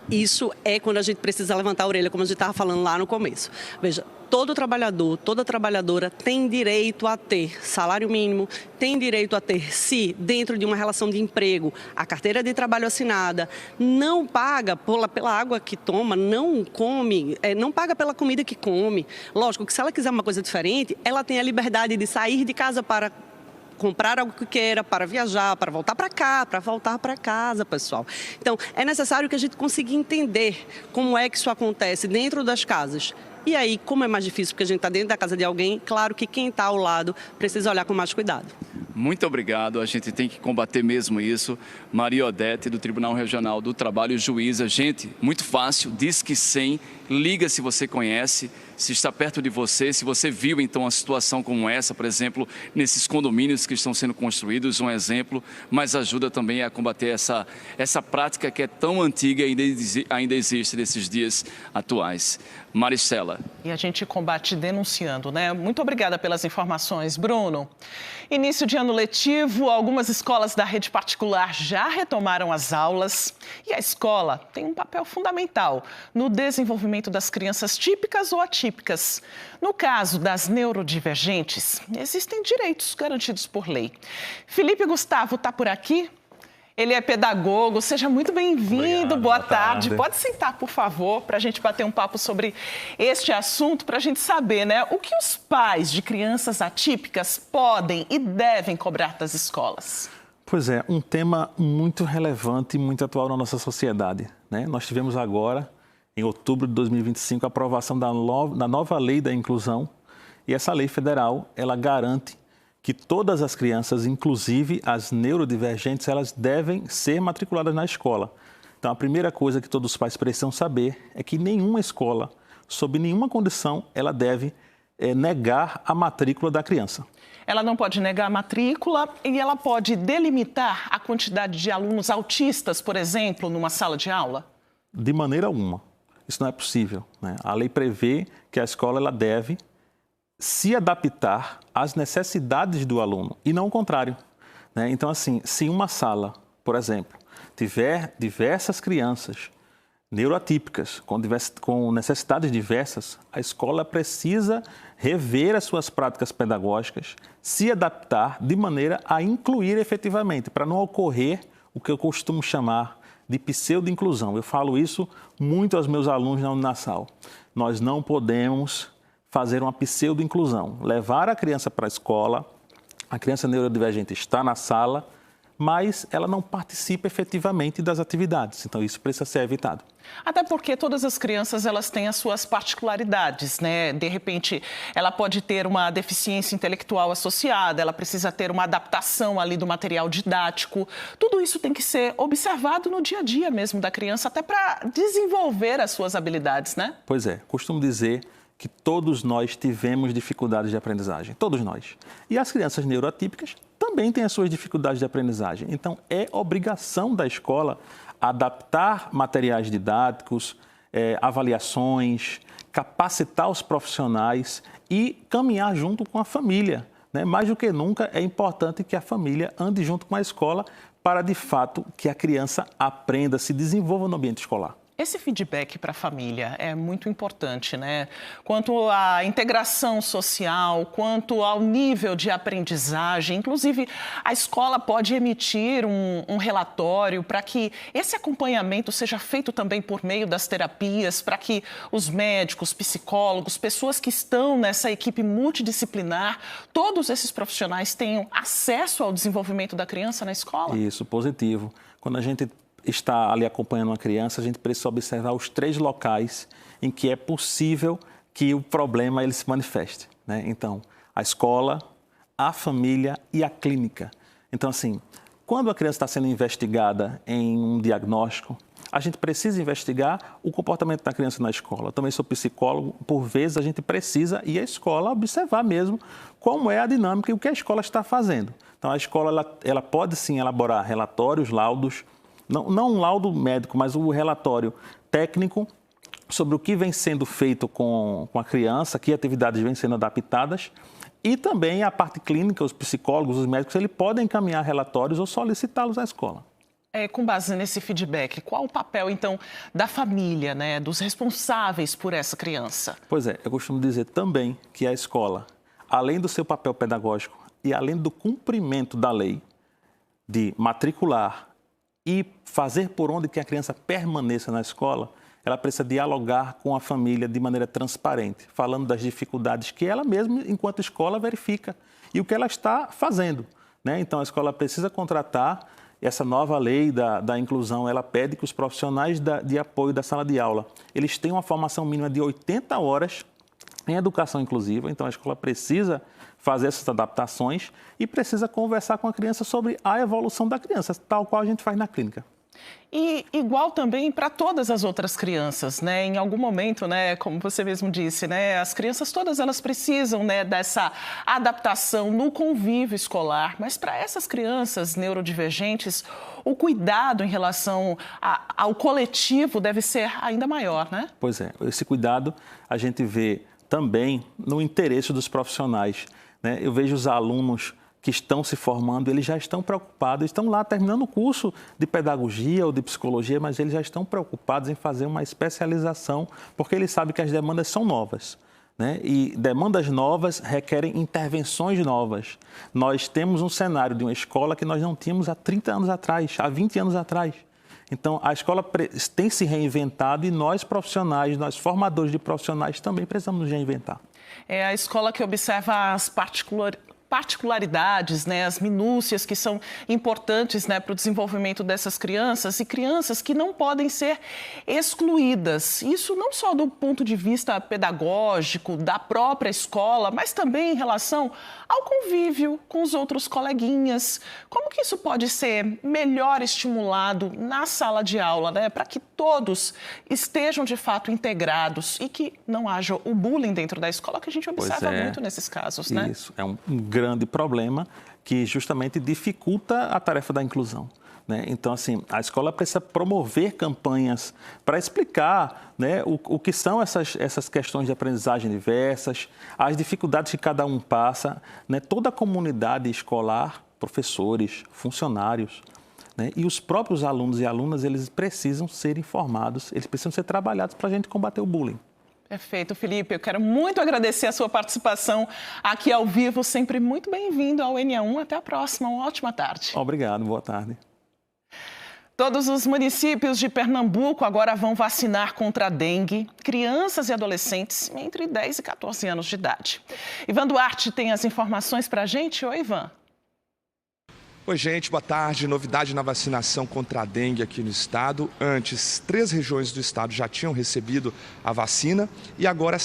Isso é quando a gente precisa levantar a orelha, como a gente estava falando lá no começo. Veja, todo trabalhador, toda trabalhadora tem direito a ter salário mínimo, tem direito a ter, se dentro de uma relação de emprego, a carteira de trabalho assinada, não paga pela água que toma, não come, não paga pela comida que come. Lógico que se ela quiser uma coisa diferente, ela tem a liberdade de sair de casa para comprar algo que queira, para viajar, para voltar para cá, para voltar para casa, pessoal. Então, é necessário que a gente consiga entender como é que isso acontece dentro das casas. E aí, como é mais difícil, porque a gente está dentro da casa de alguém, claro que quem está ao lado precisa olhar com mais cuidado. Muito obrigado, a gente tem que combater mesmo isso. Maria Odete, do Tribunal Regional do Trabalho, juíza. Gente, muito fácil, Disque 100, liga se você conhece, se está perto de você, se você viu então uma situação como essa, por exemplo, nesses condomínios que estão sendo construídos, um exemplo, mas ajuda também a combater essa prática que é tão antiga e ainda existe nesses dias atuais. Maricela. E a gente combate denunciando, né? Muito obrigada pelas informações, Bruno. Início de ano letivo, algumas escolas da rede particular já retomaram as aulas e a escola tem um papel fundamental no desenvolvimento das crianças típicas ou atípicas. No caso das neurodivergentes, existem direitos garantidos por lei. Felipe Gustavo está por aqui? Ele é pedagogo, seja muito bem-vindo, boa tarde. Pode sentar, por favor, para a gente bater um papo sobre este assunto, para a gente saber, né, o que os pais de crianças atípicas podem e devem cobrar das escolas. Pois é, um tema muito relevante e muito atual na nossa sociedade, né? Nós tivemos agora, em outubro de 2025, a aprovação da nova lei da inclusão, e essa lei federal, ela garante que todas as crianças, inclusive as neurodivergentes, elas devem ser matriculadas na escola. Então, a primeira coisa que todos os pais precisam saber é que nenhuma escola, sob nenhuma condição, ela deve negar a matrícula da criança. Ela não pode negar a matrícula e ela pode delimitar a quantidade de alunos autistas, por exemplo, numa sala de aula? De maneira alguma. Isso não é possível, né? A lei prevê que a escola ela deve se adaptar às necessidades do aluno e não o contrário, né? Então, assim, se uma sala, por exemplo, tiver diversas crianças neuroatípicas, com necessidades diversas, a escola precisa rever as suas práticas pedagógicas, se adaptar de maneira a incluir efetivamente, para não ocorrer o que eu costumo chamar de pseudo-inclusão. Eu falo isso muito aos meus alunos na Unasal. Nós não podemos fazer uma pseudo-inclusão, levar a criança para a escola, a criança neurodivergente está na sala, mas ela não participa efetivamente das atividades. Então, isso precisa ser evitado. Até porque todas as crianças, elas têm as suas particularidades, né? De repente, ela pode ter uma deficiência intelectual associada, ela precisa ter uma adaptação ali do material didático. Tudo isso tem que ser observado no dia a dia mesmo da criança, até para desenvolver as suas habilidades, né? Pois é, costumo dizer que todos nós tivemos dificuldades de aprendizagem, todos nós. E as crianças neuroatípicas também têm as suas dificuldades de aprendizagem. Então, é obrigação da escola adaptar materiais didáticos, avaliações, capacitar os profissionais e caminhar junto com a família, né? Mais do que nunca, é importante que a família ande junto com a escola para, de fato, que a criança aprenda, se desenvolva no ambiente escolar. Esse feedback para a família é muito importante, né? Quanto à integração social, quanto ao nível de aprendizagem. Inclusive, a escola pode emitir um relatório para que esse acompanhamento seja feito também por meio das terapias, para que os médicos, psicólogos, pessoas que estão nessa equipe multidisciplinar, todos esses profissionais tenham acesso ao desenvolvimento da criança na escola? Isso, positivo. Quando a gente está ali acompanhando uma criança, a gente precisa observar os 3 locais em que é possível que o problema ele se manifeste, né? Então, a escola, a família e a clínica. Então, assim, quando a criança está sendo investigada em um diagnóstico, a gente precisa investigar o comportamento da criança na escola. Eu também sou psicólogo, por vezes a gente precisa ir à escola observar mesmo como é a dinâmica e o que a escola está fazendo. Então, a escola ela pode sim elaborar relatórios, laudos, não um laudo médico, mas um relatório técnico sobre o que vem sendo feito com a criança, que atividades vêm sendo adaptadas, e também a parte clínica, os psicólogos, os médicos, eles podem encaminhar relatórios ou solicitá-los à escola. Com base nesse feedback, qual o papel, então, da família, né, dos responsáveis por essa criança? Pois é, eu costumo dizer também que a escola, além do seu papel pedagógico e além do cumprimento da lei de matricular e fazer por onde que a criança permaneça na escola, ela precisa dialogar com a família de maneira transparente, falando das dificuldades que ela mesma, enquanto escola, verifica e o que ela está fazendo, né? Então, a escola precisa contratar. Essa nova lei da inclusão, ela pede que os profissionais de apoio da sala de aula, eles tenham uma formação mínima de 80 horas em educação inclusiva. Então, a escola precisa fazer essas adaptações e precisa conversar com a criança sobre a evolução da criança, tal qual a gente faz na clínica. E igual também para todas as outras crianças, né? Em algum momento, né, como você mesmo disse, né, as crianças todas elas precisam, né, dessa adaptação no convívio escolar, mas para essas crianças neurodivergentes, o cuidado em relação ao coletivo deve ser ainda maior, né? Pois é, esse cuidado a gente vê também no interesse dos profissionais, né? Eu vejo os alunos que estão se formando, eles já estão preocupados, estão lá terminando o curso de pedagogia ou de psicologia, mas eles já estão preocupados em fazer uma especialização, porque eles sabem que as demandas são novas, né? E demandas novas requerem intervenções novas. Nós temos um cenário de uma escola que nós não tínhamos há 30 anos atrás, há 20 anos atrás. Então, a escola tem se reinventado e nós profissionais, nós formadores de profissionais também precisamos nos reinventar. É a escola que observa as particularidades, né, as minúcias que são importantes, né, para o desenvolvimento dessas crianças e crianças que não podem ser excluídas. Isso não só do ponto de vista pedagógico, da própria escola, mas também em relação ao convívio com os outros coleguinhas. Como que isso pode ser melhor estimulado na sala de aula, né, para que todos estejam de fato integrados e que não haja o bullying dentro da escola, que a gente observa muito nesses casos, né? Isso, é um grande problema que justamente dificulta a tarefa da inclusão, né? Então, assim, a escola precisa promover campanhas para explicar, né, o que são essas questões de aprendizagem diversas, as dificuldades que cada um passa, né? Toda a comunidade escolar, professores, funcionários, né, e os próprios alunos e alunas, eles precisam ser informados, eles precisam ser trabalhados para a gente combater o bullying. Perfeito, Felipe. Eu quero muito agradecer a sua participação aqui ao vivo. Sempre muito bem-vindo ao NE1. Até a próxima. Uma ótima tarde. Obrigado. Boa tarde. Todos os municípios de Pernambuco agora vão vacinar contra a dengue crianças e adolescentes entre 10 e 14 anos de idade. Ivan Duarte tem as informações para a gente. Oi, Ivan. Oi, gente, boa tarde. Novidade na vacinação contra a dengue aqui no estado. Antes, 3 regiões do estado já tinham recebido a vacina e agora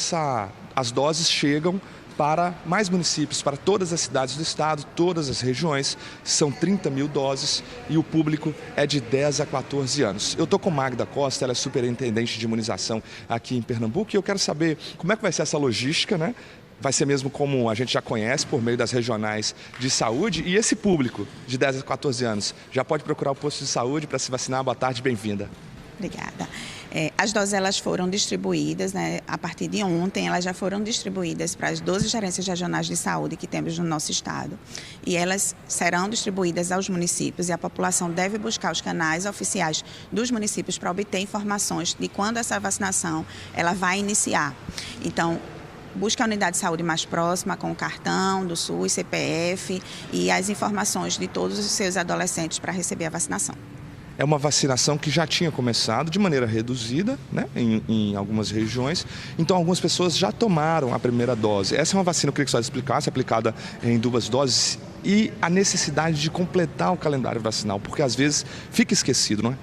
as doses chegam para mais municípios, para todas as cidades do estado, todas as regiões. São 30 mil doses e o público é de 10 a 14 anos. Eu estou com Magda Costa, ela é superintendente de imunização aqui em Pernambuco e eu quero saber como é que vai ser essa logística, né? Vai ser mesmo como a gente já conhece, por meio das regionais de saúde. E esse público de 10 a 14 anos já pode procurar o posto de saúde para se vacinar. Boa tarde, bem-vinda. Obrigada. As doses elas foram distribuídas, né, a partir de ontem, elas já foram distribuídas para as 12 gerências regionais de saúde que temos no nosso estado. E elas serão distribuídas aos municípios e a população deve buscar os canais oficiais dos municípios para obter informações de quando essa vacinação ela vai iniciar. Então, busca a unidade de saúde mais próxima com o cartão do SUS, CPF e as informações de todos os seus adolescentes para receber a vacinação. É uma vacinação que já tinha começado de maneira reduzida, né, em algumas regiões. Então, algumas pessoas já tomaram a primeira dose. Essa é uma vacina, eu queria que você explicasse, aplicada em 2 doses. E a necessidade de completar o calendário vacinal, porque às vezes fica esquecido, não é?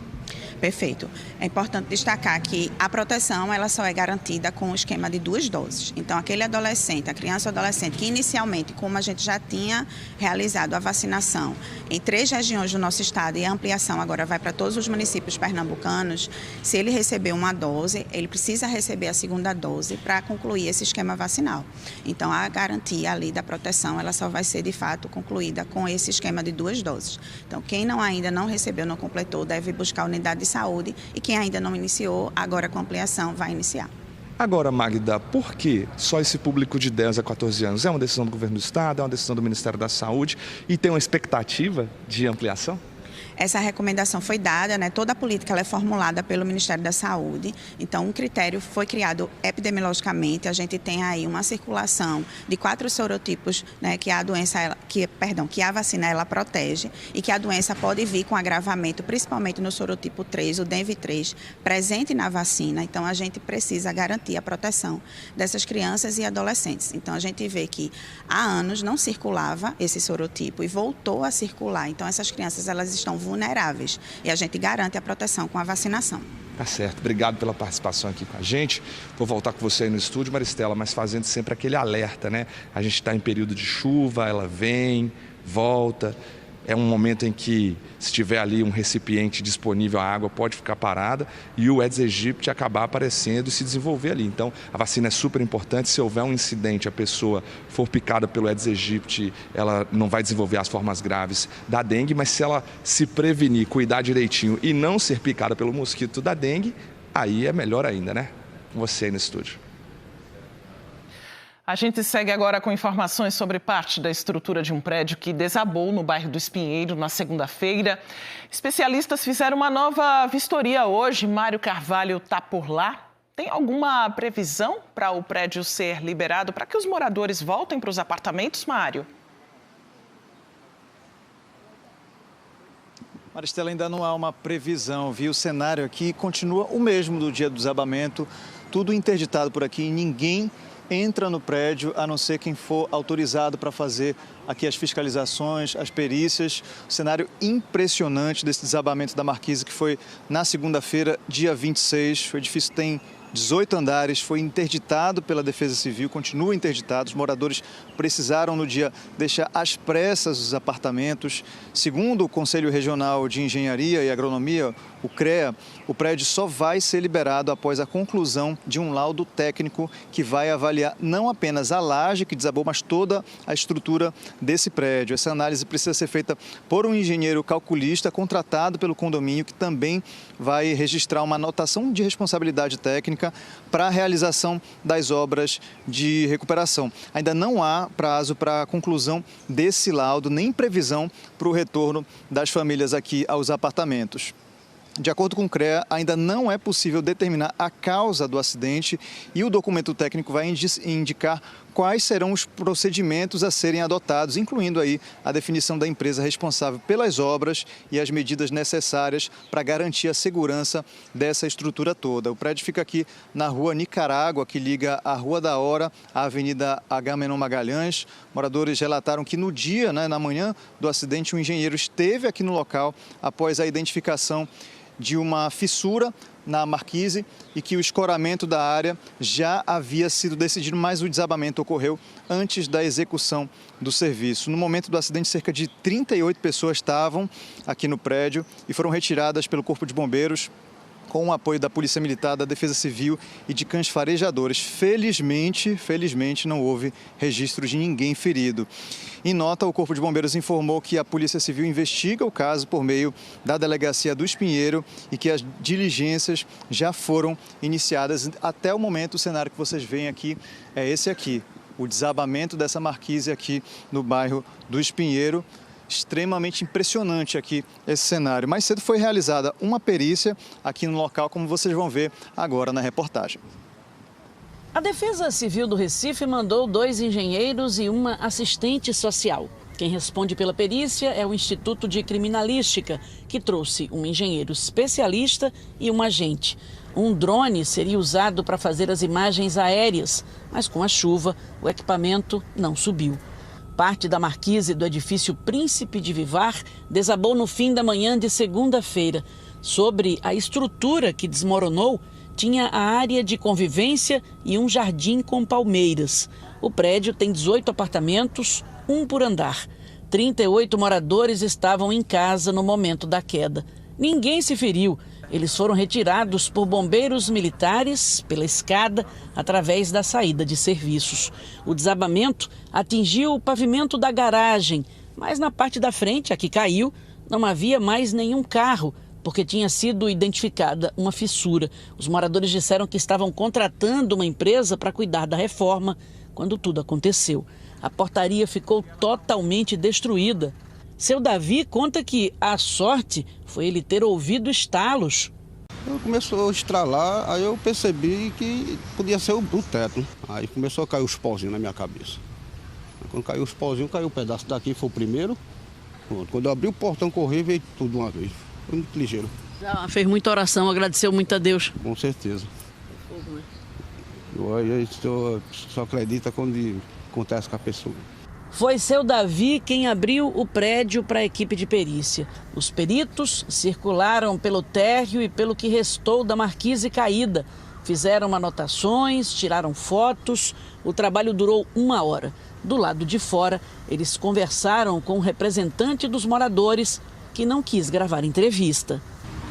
Perfeito. É importante destacar que a proteção ela só é garantida com o esquema de 2 doses. Então, aquele adolescente, a criança ou adolescente que inicialmente, como a gente já tinha realizado a vacinação em 3 regiões do nosso estado e a ampliação agora vai para todos os municípios pernambucanos, se ele receber uma dose, ele precisa receber a segunda dose para concluir esse esquema vacinal. Então, a garantia ali da proteção, ela só vai ser de fato concluída com esse esquema de 2 doses. Então, quem ainda não recebeu, não completou, deve buscar a unidade de saúde e quem ainda não iniciou, agora com ampliação vai iniciar. Agora, Magda, por que só esse público de 10 a 14 anos? É uma decisão do governo do estado, é uma decisão do Ministério da Saúde e tem uma expectativa de ampliação? Essa recomendação foi dada, né? Toda a política ela é formulada pelo Ministério da Saúde. Então, um critério foi criado epidemiologicamente. A gente tem aí uma circulação de 4 sorotipos, né? Que a vacina ela protege e que a doença pode vir com agravamento, principalmente no sorotipo 3, o DENV3, presente na vacina. Então, a gente precisa garantir a proteção dessas crianças e adolescentes. Então, a gente vê que há anos não circulava esse sorotipo e voltou a circular. Então, essas crianças elas estão vulneráveis e a gente garante a proteção com a vacinação. Tá certo, obrigado pela participação aqui com a gente. Vou voltar com você aí no estúdio, Maristela, mas fazendo sempre aquele alerta, né? A gente está em período de chuva, ela vem, volta. É um momento em que, se tiver ali um recipiente disponível, a água pode ficar parada e o Aedes aegypti acabar aparecendo e se desenvolver ali. Então, a vacina é super importante. Se houver um incidente, a pessoa for picada pelo Aedes aegypti, ela não vai desenvolver as formas graves da dengue, mas se ela se prevenir, cuidar direitinho e não ser picada pelo mosquito da dengue, aí é melhor ainda, né? Com você aí no estúdio. A gente segue agora com informações sobre parte da estrutura de um prédio que desabou no bairro do Espinheiro na segunda-feira. Especialistas fizeram uma nova vistoria hoje. Mário Carvalho está por lá. Tem alguma previsão para o prédio ser liberado para que os moradores voltem para os apartamentos, Mário? Maristela, ainda não há uma previsão, viu? O cenário aqui continua o mesmo do dia do desabamento. Tudo interditado por aqui, ninguém entra no prédio, a não ser quem for autorizado para fazer aqui as fiscalizações, as perícias. O cenário impressionante desse desabamento da marquise que foi na segunda-feira, dia 26. O edifício tem 18 andares, foi interditado pela Defesa Civil, continua interditado. Os moradores precisaram no dia deixar às pressas os apartamentos. Segundo o Conselho Regional de Engenharia e Agronomia, o CREA, o prédio só vai ser liberado após a conclusão de um laudo técnico que vai avaliar não apenas a laje que desabou, mas toda a estrutura desse prédio. Essa análise precisa ser feita por um engenheiro calculista contratado pelo condomínio, que também vai registrar uma anotação de responsabilidade técnica para a realização das obras de recuperação. Ainda não há prazo para a conclusão desse laudo, nem previsão para o retorno das famílias aqui aos apartamentos. De acordo com o CREA, ainda não é possível determinar a causa do acidente e o documento técnico vai indicar quais serão os procedimentos a serem adotados, incluindo aí a definição da empresa responsável pelas obras e as medidas necessárias para garantir a segurança dessa estrutura toda. O prédio fica aqui na rua Nicarágua, que liga a Rua da Hora à Avenida Agamenon Magalhães. Moradores relataram que no dia, na manhã do acidente, um engenheiro esteve aqui no local após a identificação de uma fissura na marquise e que o escoramento da área já havia sido decidido, mas o desabamento ocorreu antes da execução do serviço. No momento do acidente, cerca de 38 pessoas estavam aqui no prédio e foram retiradas pelo Corpo de Bombeiros com o apoio da Polícia Militar, da Defesa Civil e de cães farejadores. Felizmente não houve registro de ninguém ferido. Em nota, o Corpo de Bombeiros informou que a Polícia Civil investiga o caso por meio da Delegacia do Espinheiro e que as diligências já foram iniciadas. Até o momento, o cenário que vocês veem aqui é esse aqui, o desabamento dessa marquise aqui no bairro do Espinheiro. Extremamente impressionante aqui esse cenário. Mais cedo foi realizada uma perícia aqui no local, como vocês vão ver agora na reportagem. A Defesa Civil do Recife mandou 2 engenheiros e uma assistente social. Quem responde pela perícia é o Instituto de Criminalística, que trouxe um engenheiro especialista e um agente. Um drone seria usado para fazer as imagens aéreas, mas com a chuva o equipamento não subiu. Parte da marquise do edifício Príncipe de Vivar desabou no fim da manhã de segunda-feira. Sobre a estrutura que desmoronou, tinha a área de convivência e um jardim com palmeiras. O prédio tem 18 apartamentos, 1 por andar. 38 moradores estavam em casa no momento da queda. Ninguém se feriu. Eles foram retirados por bombeiros militares pela escada através da saída de serviços. O desabamento atingiu o pavimento da garagem, mas na parte da frente, a que caiu, não havia mais nenhum carro, porque tinha sido identificada uma fissura. Os moradores disseram que estavam contratando uma empresa para cuidar da reforma quando tudo aconteceu. A portaria ficou totalmente destruída. Seu Davi conta que a sorte foi ele ter ouvido estalos. Começou a estralar, aí eu percebi que podia ser o teto. Aí começou a cair os pauzinhos na minha cabeça. Quando caiu os pauzinhos, caiu um pedaço daqui, foi o primeiro. Quando eu abri o portão, corri, veio tudo de uma vez. Foi muito ligeiro. Já fez muita oração, agradeceu muito a Deus. Com certeza. Eu só acredito quando acontece com a pessoa. Foi seu Davi quem abriu o prédio para a equipe de perícia. Os peritos circularam pelo térreo e pelo que restou da marquise caída. Fizeram anotações, tiraram fotos. O trabalho durou 1 hora. Do lado de fora, eles conversaram com o representante dos moradores, que não quis gravar entrevista.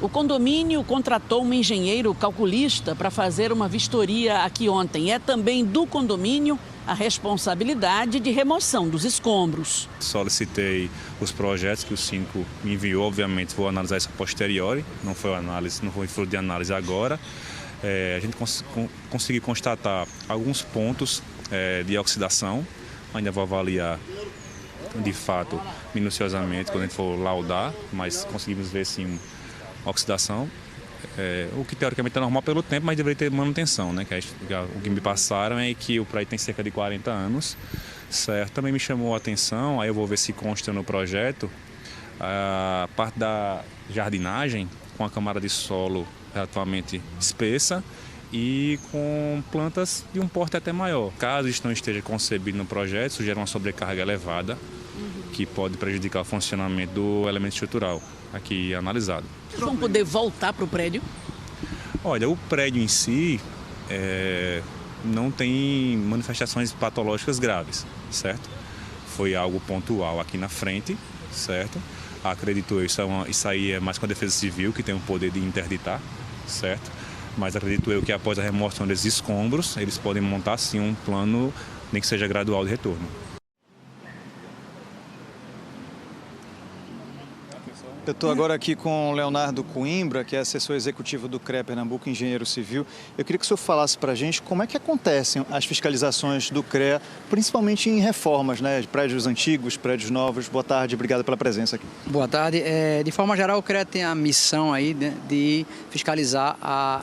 O condomínio contratou um engenheiro calculista para fazer uma vistoria aqui ontem. É também do condomínio a responsabilidade de remoção dos escombros. Solicitei os projetos que o síndico me enviou, obviamente vou analisar isso a posteriori, não foi fruto de análise agora. A gente conseguiu constatar alguns pontos de oxidação, ainda vou avaliar de fato minuciosamente quando a gente for laudar, mas conseguimos ver sim oxidação. O que teoricamente é normal pelo tempo, mas deveria ter manutenção, né? O que me passaram é que o prédio tem cerca de 40 anos, certo? Também me chamou a atenção, aí eu vou ver se consta no projeto, a parte da jardinagem com a camada de solo relativamente espessa e com plantas de um porte até maior. Caso isso não esteja concebido no projeto, isso gera uma sobrecarga elevada, que pode prejudicar o funcionamento do elemento estrutural aqui analisado. Vocês vão poder voltar para o prédio? Olha, o prédio em si não tem manifestações patológicas graves, certo? Foi algo pontual aqui na frente, certo? Acredito eu, isso aí é mais com a Defesa Civil, que tem o poder de interditar, certo? Mas acredito eu que após a remoção desses escombros, eles podem montar sim um plano, nem que seja gradual, de retorno. Eu estou agora aqui com o Leonardo Coimbra, que é assessor executivo do CREA Pernambuco, engenheiro civil. Eu queria que o senhor falasse para a gente como é que acontecem as fiscalizações do CREA, principalmente em reformas, né, de prédios antigos, prédios novos. Boa tarde, obrigado pela presença aqui. Boa tarde. De forma geral, o CREA tem a missão aí, né, de fiscalizar a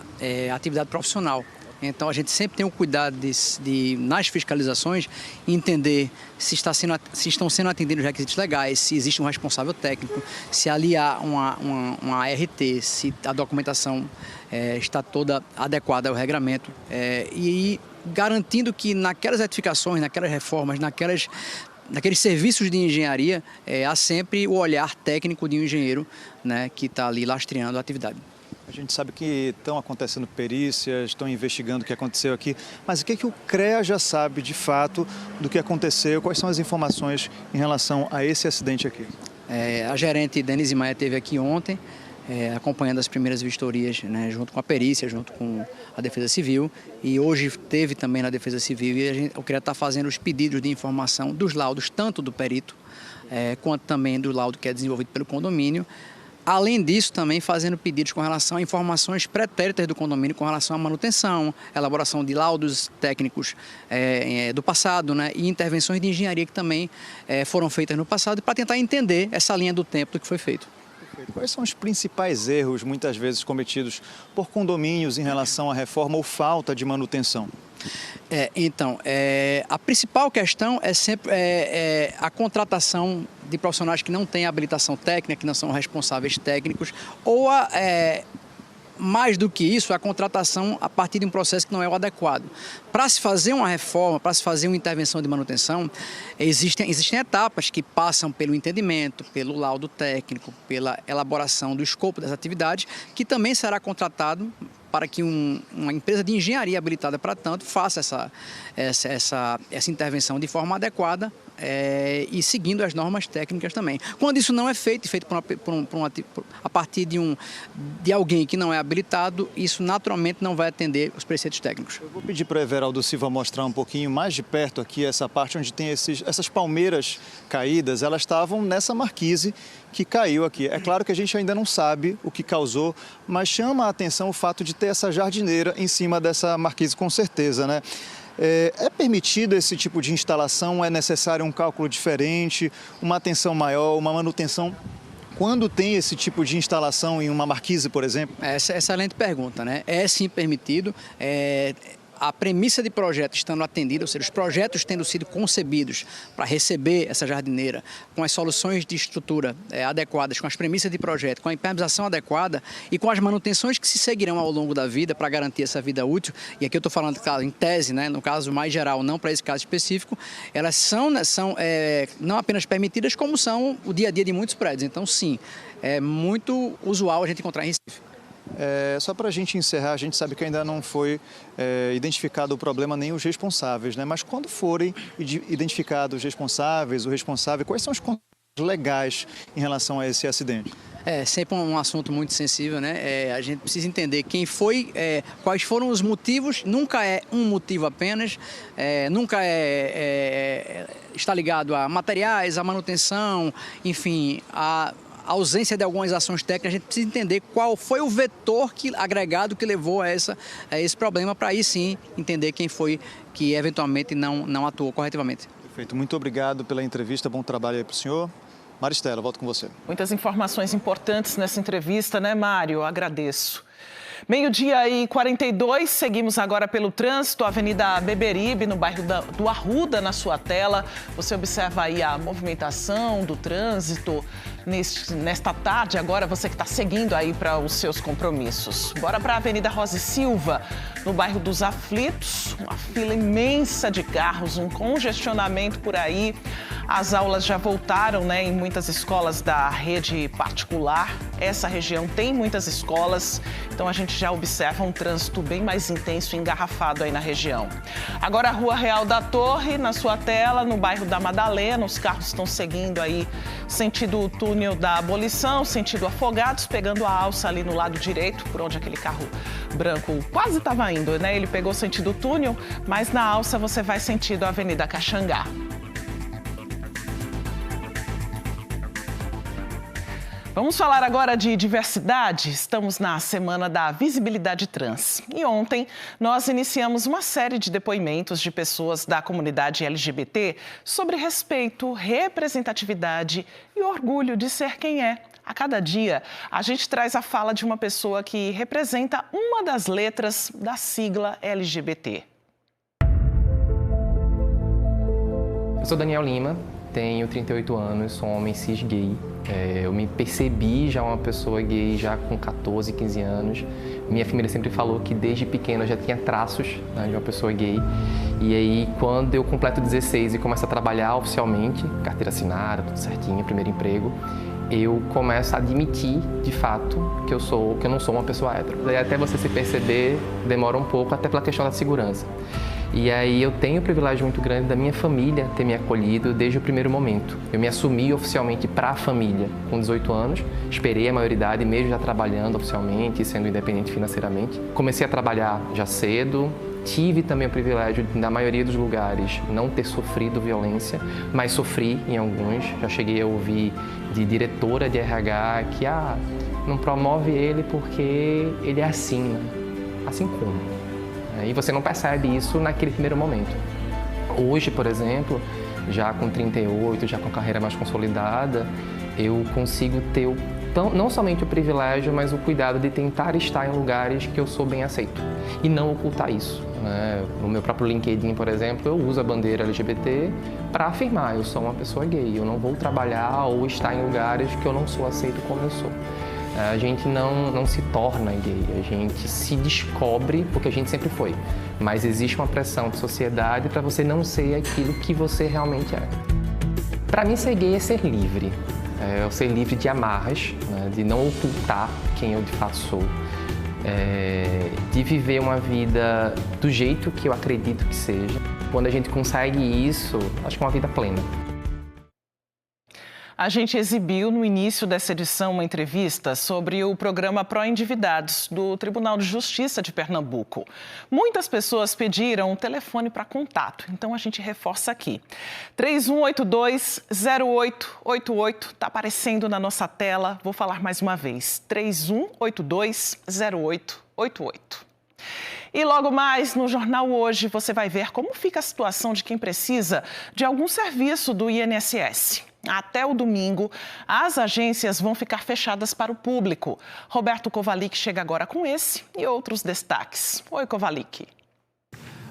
atividade profissional. Então, a gente sempre tem o cuidado de nas fiscalizações, entender se estão sendo atendidos os requisitos legais, se existe um responsável técnico, se ali há uma ART, se a documentação está toda adequada ao regramento. E garantindo que naquelas edificações, naquelas reformas, naqueles serviços de engenharia, há sempre o olhar técnico de um engenheiro, né, que está ali lastreando a atividade. A gente sabe que estão acontecendo perícias, estão investigando o que aconteceu aqui, mas o que o CREA já sabe de fato do que aconteceu? Quais são as informações em relação a esse acidente aqui? A gerente Denise Maia esteve aqui ontem, acompanhando as primeiras vistorias, né, junto com a perícia, junto com a Defesa Civil, e hoje teve também na Defesa Civil, e eu queria estar fazendo os pedidos de informação dos laudos, tanto do perito, quanto também do laudo que é desenvolvido pelo condomínio. Além disso, também fazendo pedidos com relação a informações pretéritas do condomínio com relação à manutenção, elaboração de laudos técnicos do passado, né, e intervenções de engenharia que também foram feitas no passado, para tentar entender essa linha do tempo do que foi feito. Quais são os principais erros, muitas vezes, cometidos por condomínios em relação à reforma ou falta de manutenção? Então, a principal questão é sempre a contratação de profissionais que não têm habilitação técnica, que não são responsáveis técnicos, ou mais do que isso, a contratação a partir de um processo que não é o adequado. Para se fazer uma reforma, para se fazer uma intervenção de manutenção, existem etapas que passam pelo entendimento, pelo laudo técnico, pela elaboração do escopo das atividades, que também será contratado para que uma empresa de engenharia habilitada para tanto faça essa intervenção de forma adequada e seguindo as normas técnicas também. Quando isso não é feito a partir de alguém que não é habilitado, isso naturalmente não vai atender os preceitos técnicos. Eu vou pedir para o Everaldo Silva mostrar um pouquinho mais de perto aqui essa parte onde tem essas palmeiras caídas. Elas estavam nessa marquise que caiu aqui. É claro que a gente ainda não sabe o que causou, mas chama a atenção o fato de ter essa jardineira em cima dessa marquise, com certeza, né? É permitido esse tipo de instalação? É necessário um cálculo diferente, uma atenção maior, uma manutenção? Quando tem esse tipo de instalação em uma marquise, por exemplo? Essa é excelente pergunta, né? É sim permitido. A premissa de projeto estando atendida, ou seja, os projetos tendo sido concebidos para receber essa jardineira, com as soluções de estrutura adequadas, com as premissas de projeto, com a impermeabilização adequada e com as manutenções que se seguirão ao longo da vida para garantir essa vida útil, e aqui eu estou falando, claro, em tese, né, no caso mais geral, não para esse caso específico, elas são não apenas permitidas, como são o dia a dia de muitos prédios. Então, sim, é muito usual a gente encontrar em Recife. Só para a gente encerrar, a gente sabe que ainda não foi identificado o problema nem os responsáveis, né? Mas quando forem identificados os responsáveis, o responsável, quais são os controles legais em relação a esse acidente? Sempre um assunto muito sensível, né? A gente precisa entender quem foi, quais foram os motivos. Nunca é um motivo apenas, nunca está ligado a materiais, a manutenção, enfim, a ausência de algumas ações técnicas. A gente precisa entender qual foi o vetor agregado que levou a esse problema, para aí sim entender quem foi que eventualmente não atuou corretivamente. Perfeito, muito obrigado pela entrevista, bom trabalho aí para o senhor. Maristela, volto com você. Muitas informações importantes nessa entrevista, né, Mário? Eu agradeço. 12h42, seguimos agora pelo trânsito, Avenida Beberibe, no bairro do Arruda, na sua tela. Você observa aí a movimentação do trânsito nesta tarde, agora você que está seguindo aí para os seus compromissos. Bora para a Avenida Rosa e Silva, no bairro dos Aflitos, uma fila imensa de carros, um congestionamento por aí. As aulas já voltaram, né, em muitas escolas da rede particular. Essa região tem muitas escolas, então a gente já observa um trânsito bem mais intenso e engarrafado aí na região. Agora a Rua Real da Torre, na sua tela, no bairro da Madalena, os carros estão seguindo aí sentido túnel da Abolição, sentido Afogados, pegando a alça ali no lado direito, por onde aquele carro branco quase estava indo, né? Ele pegou sentido túnel, mas na alça você vai sentido a Avenida Caxangá. Vamos falar agora de diversidade. Estamos na Semana da Visibilidade Trans. E ontem nós iniciamos uma série de depoimentos de pessoas da comunidade LGBT sobre respeito, representatividade e orgulho de ser quem é. A cada dia, a gente traz a fala de uma pessoa que representa uma das letras da sigla LGBT. Eu sou Daniel Lima, tenho 38 anos, sou um homem cis gay. Eu me percebi já uma pessoa gay já com 14, 15 anos. Minha família sempre falou que desde pequeno eu já tinha traços, né, de uma pessoa gay. E aí, quando eu completo 16 e começo a trabalhar oficialmente, carteira assinada, tudo certinho, primeiro emprego, eu começo a admitir, de fato, que eu não sou uma pessoa hétero. Daí até você se perceber, demora um pouco, até pela questão da segurança. E aí eu tenho o privilégio muito grande da minha família ter me acolhido desde o primeiro momento. Eu me assumi oficialmente para a família com 18 anos, esperei a maioridade mesmo já trabalhando oficialmente e sendo independente financeiramente. Comecei a trabalhar já cedo, tive também o privilégio de, na maioria dos lugares, não ter sofrido violência, mas sofri em alguns. Já cheguei a ouvir de diretora de RH que não promove ele porque ele é assim, né? Assim como. E você não percebe isso naquele primeiro momento. Hoje, por exemplo, já com 38, já com a carreira mais consolidada, eu consigo ter não somente o privilégio, mas o cuidado de tentar estar em lugares que eu sou bem aceito e não ocultar isso. No meu próprio LinkedIn, por exemplo, eu uso a bandeira LGBT para afirmar, eu sou uma pessoa gay, eu não vou trabalhar ou estar em lugares que eu não sou aceito como eu sou. A gente não se torna gay, a gente se descobre porque a gente sempre foi. Mas existe uma pressão de sociedade para você não ser aquilo que você realmente é. Para mim, ser gay é ser livre. É ser livre de amarras, né, de não ocultar quem eu de fato sou. De viver uma vida do jeito que eu acredito que seja. Quando a gente consegue isso, acho que é uma vida plena. A gente exibiu no início dessa edição uma entrevista sobre o programa Pró-Endividados do Tribunal de Justiça de Pernambuco. Muitas pessoas pediram um telefone para contato, então a gente reforça aqui. 3182-0888, está aparecendo na nossa tela, vou falar mais uma vez, 3182-0888. E logo mais, no Jornal Hoje, você vai ver como fica a situação de quem precisa de algum serviço do INSS. Até o domingo, as agências vão ficar fechadas para o público. Roberto Kovalik chega agora com esse e outros destaques. Oi, Kovalik.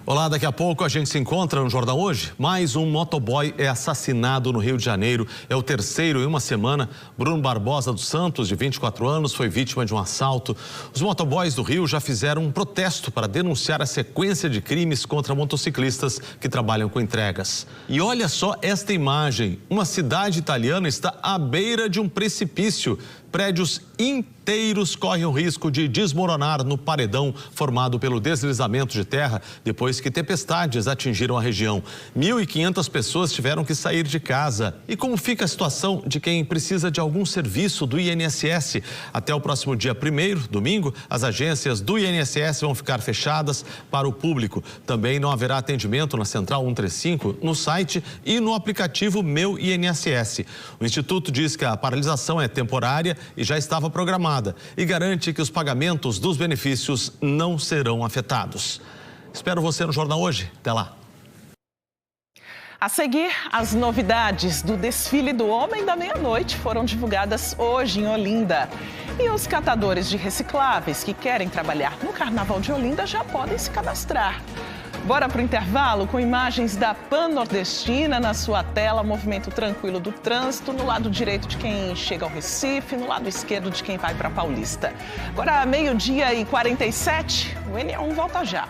Olá, daqui a pouco a gente se encontra no Jornal Hoje. Mais um motoboy é assassinado no Rio de Janeiro. É o terceiro em uma semana. Bruno Barbosa dos Santos, de 24 anos, foi vítima de um assalto. Os motoboys do Rio já fizeram um protesto para denunciar a sequência de crimes contra motociclistas que trabalham com entregas. E olha só esta imagem. Uma cidade italiana está à beira de um precipício. Prédios inteiros correm o risco de desmoronar no paredão formado pelo deslizamento de terra depois que tempestades atingiram a região. 1.500 pessoas tiveram que sair de casa. E como fica a situação de quem precisa de algum serviço do INSS? Até o próximo dia 1º, domingo, as agências do INSS vão ficar fechadas para o público. Também não haverá atendimento na Central 135, no site e no aplicativo Meu INSS. O Instituto diz que a paralisação é temporária e já estava programada e garante que os pagamentos dos benefícios não serão afetados. Espero você no Jornal Hoje. Até lá. A seguir, as novidades do desfile do Homem da Meia-Noite foram divulgadas hoje em Olinda. E os catadores de recicláveis que querem trabalhar no Carnaval de Olinda já podem se cadastrar. Bora para o intervalo com imagens da Pan-Nordestina na sua tela, movimento tranquilo do trânsito, no lado direito de quem chega ao Recife, no lado esquerdo de quem vai para Paulista. Agora, 12h47, o NE1 volta já.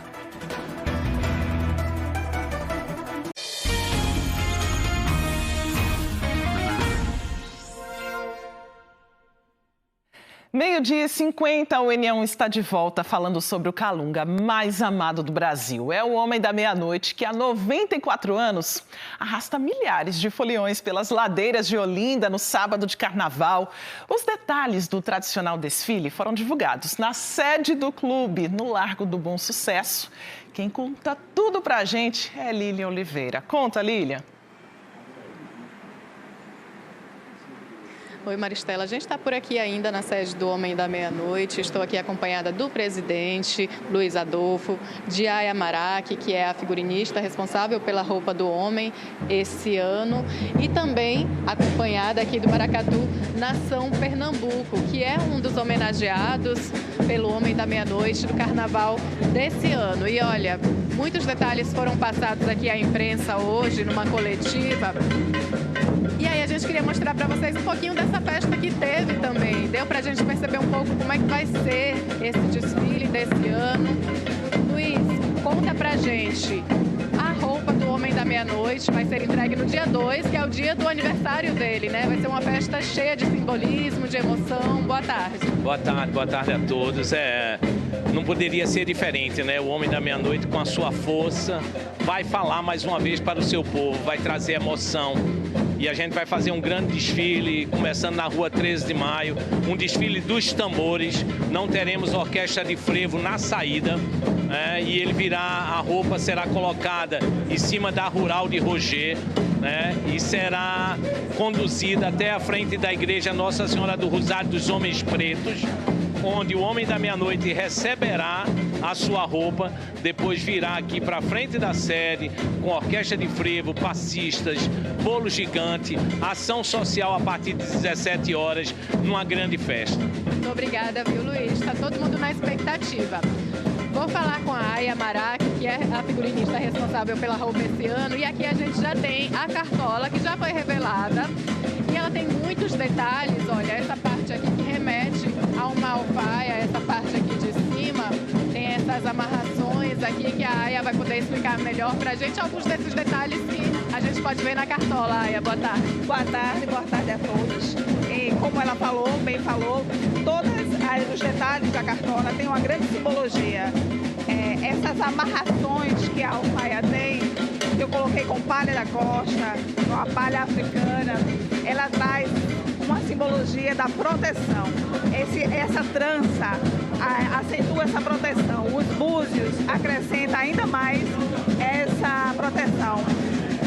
Meio-dia e 50, o NE1 está de volta falando sobre o Calunga mais amado do Brasil. É o Homem da Meia-Noite que há 94 anos arrasta milhares de foliões pelas ladeiras de Olinda no sábado de carnaval. Os detalhes do tradicional desfile foram divulgados na sede do clube, no Largo do Bom Sucesso. Quem conta tudo pra gente é Lília Oliveira. Conta, Lília. Oi, Maristela. A gente está por aqui ainda na sede do Homem da Meia-Noite. Estou aqui acompanhada do presidente, Luiz Adolfo, de Aya Maraque, que é a figurinista responsável pela roupa do homem esse ano, e também acompanhada aqui do Maracatu, Nação Pernambuco, que é um dos homenageados pelo Homem da Meia-Noite do Carnaval desse ano. E olha, muitos detalhes foram passados aqui à imprensa hoje, numa coletiva. E aí a gente queria mostrar para vocês um pouquinho dessa festa que teve também. Deu para a gente perceber um pouco como é que vai ser esse desfile desse ano. Luiz, conta pra gente. A roupa do Homem da Meia-Noite vai ser entregue no dia 2, que é o dia do aniversário dele, né? Vai ser uma festa cheia de simbolismo, de emoção. Boa tarde. Boa tarde a todos. não poderia ser diferente, né? O Homem da Meia-Noite, com a sua força, vai falar mais uma vez para o seu povo, vai trazer emoção. E a gente vai fazer um grande desfile, começando na rua 13 de maio, um desfile dos tambores. Não teremos orquestra de frevo na saída, né? E ele virá, a roupa será colocada em cima da Rural de Roger, né? E será conduzida até a frente da igreja Nossa Senhora do Rosário dos Homens Pretos, onde o Homem da Meia-Noite receberá a sua roupa, depois virá aqui para frente da sede, com orquestra de frevo, passistas, bolo gigante, ação social a partir de 17 horas, numa grande festa. Muito obrigada, viu, Luiz? Está todo mundo na expectativa. Vou falar com a Aya Marac, que é a figurinista responsável pela roupa esse ano, e aqui a gente já tem a cartola, que já foi revelada, e ela tem muitos detalhes. Olha, essa parte aqui que remete a uma alfaia, essa parte aqui de cima, tem essas amarrações aqui que a Aya vai poder explicar melhor pra gente, alguns desses detalhes que a gente pode ver na cartola. Aya, boa tarde. Boa tarde a todos. E como ela falou, bem falou, todos os detalhes da cartola têm uma grande simbologia. Essas amarrações que a alfaia tem, que eu coloquei com palha da costa, com a palha africana, ela traz uma simbologia da proteção. Essa trança acentua essa proteção. Os búzios acrescentam ainda mais essa proteção.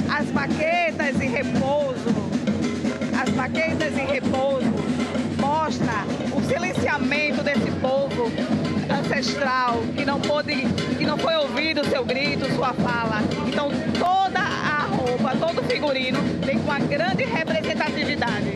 As baquetas em repouso mostra o silenciamento desse povo ancestral que não foi ouvido o seu grito, sua fala. Então toda a roupa, todo o figurino tem uma grande representatividade.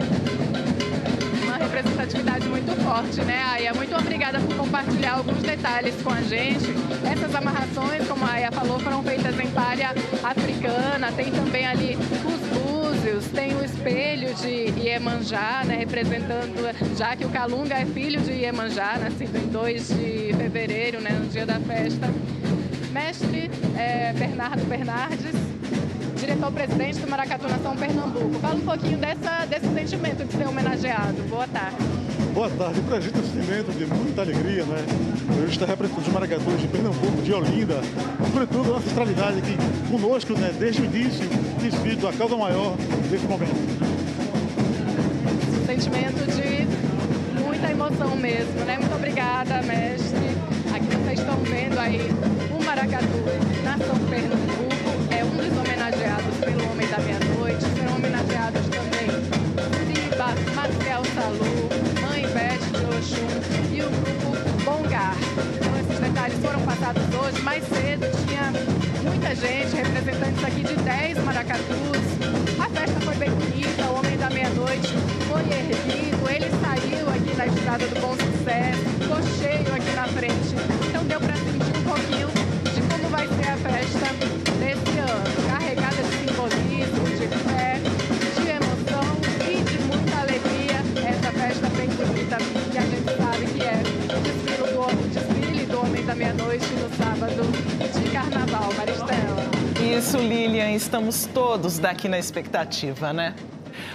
Uma representatividade muito forte, né, Aya? Muito obrigada por compartilhar alguns detalhes com a gente. Essas amarrações, como a Aya falou, foram feitas em palha africana. Tem também ali os búzios, tem o espelho de Iemanjá, né, representando, já que o Calunga é filho de Iemanjá, nascido em 2 de fevereiro, né, no dia da festa. Mestre Bernardo Bernardes, diretor-presidente do Maracatu Nação Pernambuco. Fala um pouquinho desse sentimento de ser homenageado. Boa tarde. Boa tarde. Para a gente é um sentimento de muita alegria, né? Eu estou representando os maracatus de Pernambuco, de Olinda, sobretudo a ancestralidade aqui conosco, né, desde o início do desfile da causa maior desse momento. Um sentimento de muita emoção mesmo, né? Muito obrigada, mestre. Aqui vocês estão vendo aí o Maracatu Nação Pernambuco. É um dos homenageados pelo Homem da Meia-Noite. Serão homenageados também Siba, Marcel Salu, Mãe Beth de Oxum e o grupo Bongar. Então esses detalhes foram passados hoje. Mais cedo tinha muita gente, representantes aqui de 10 maracatus. A festa foi bem bonita, o Homem da Meia-Noite foi erguido, ele saiu aqui da Estrada do Bom Sucesso, ficou cheio aqui na frente. Então deu para sentir um pouquinho de como vai ser a festa desse ano, carregada de simbolismo, de fé, de emoção e de muita alegria. Essa festa bem bonita que a gente sabe que é o desfile do Homem da Meia-Noite no sábado de Carnaval. Maristela. Isso, Lilian, estamos todos daqui na expectativa, né?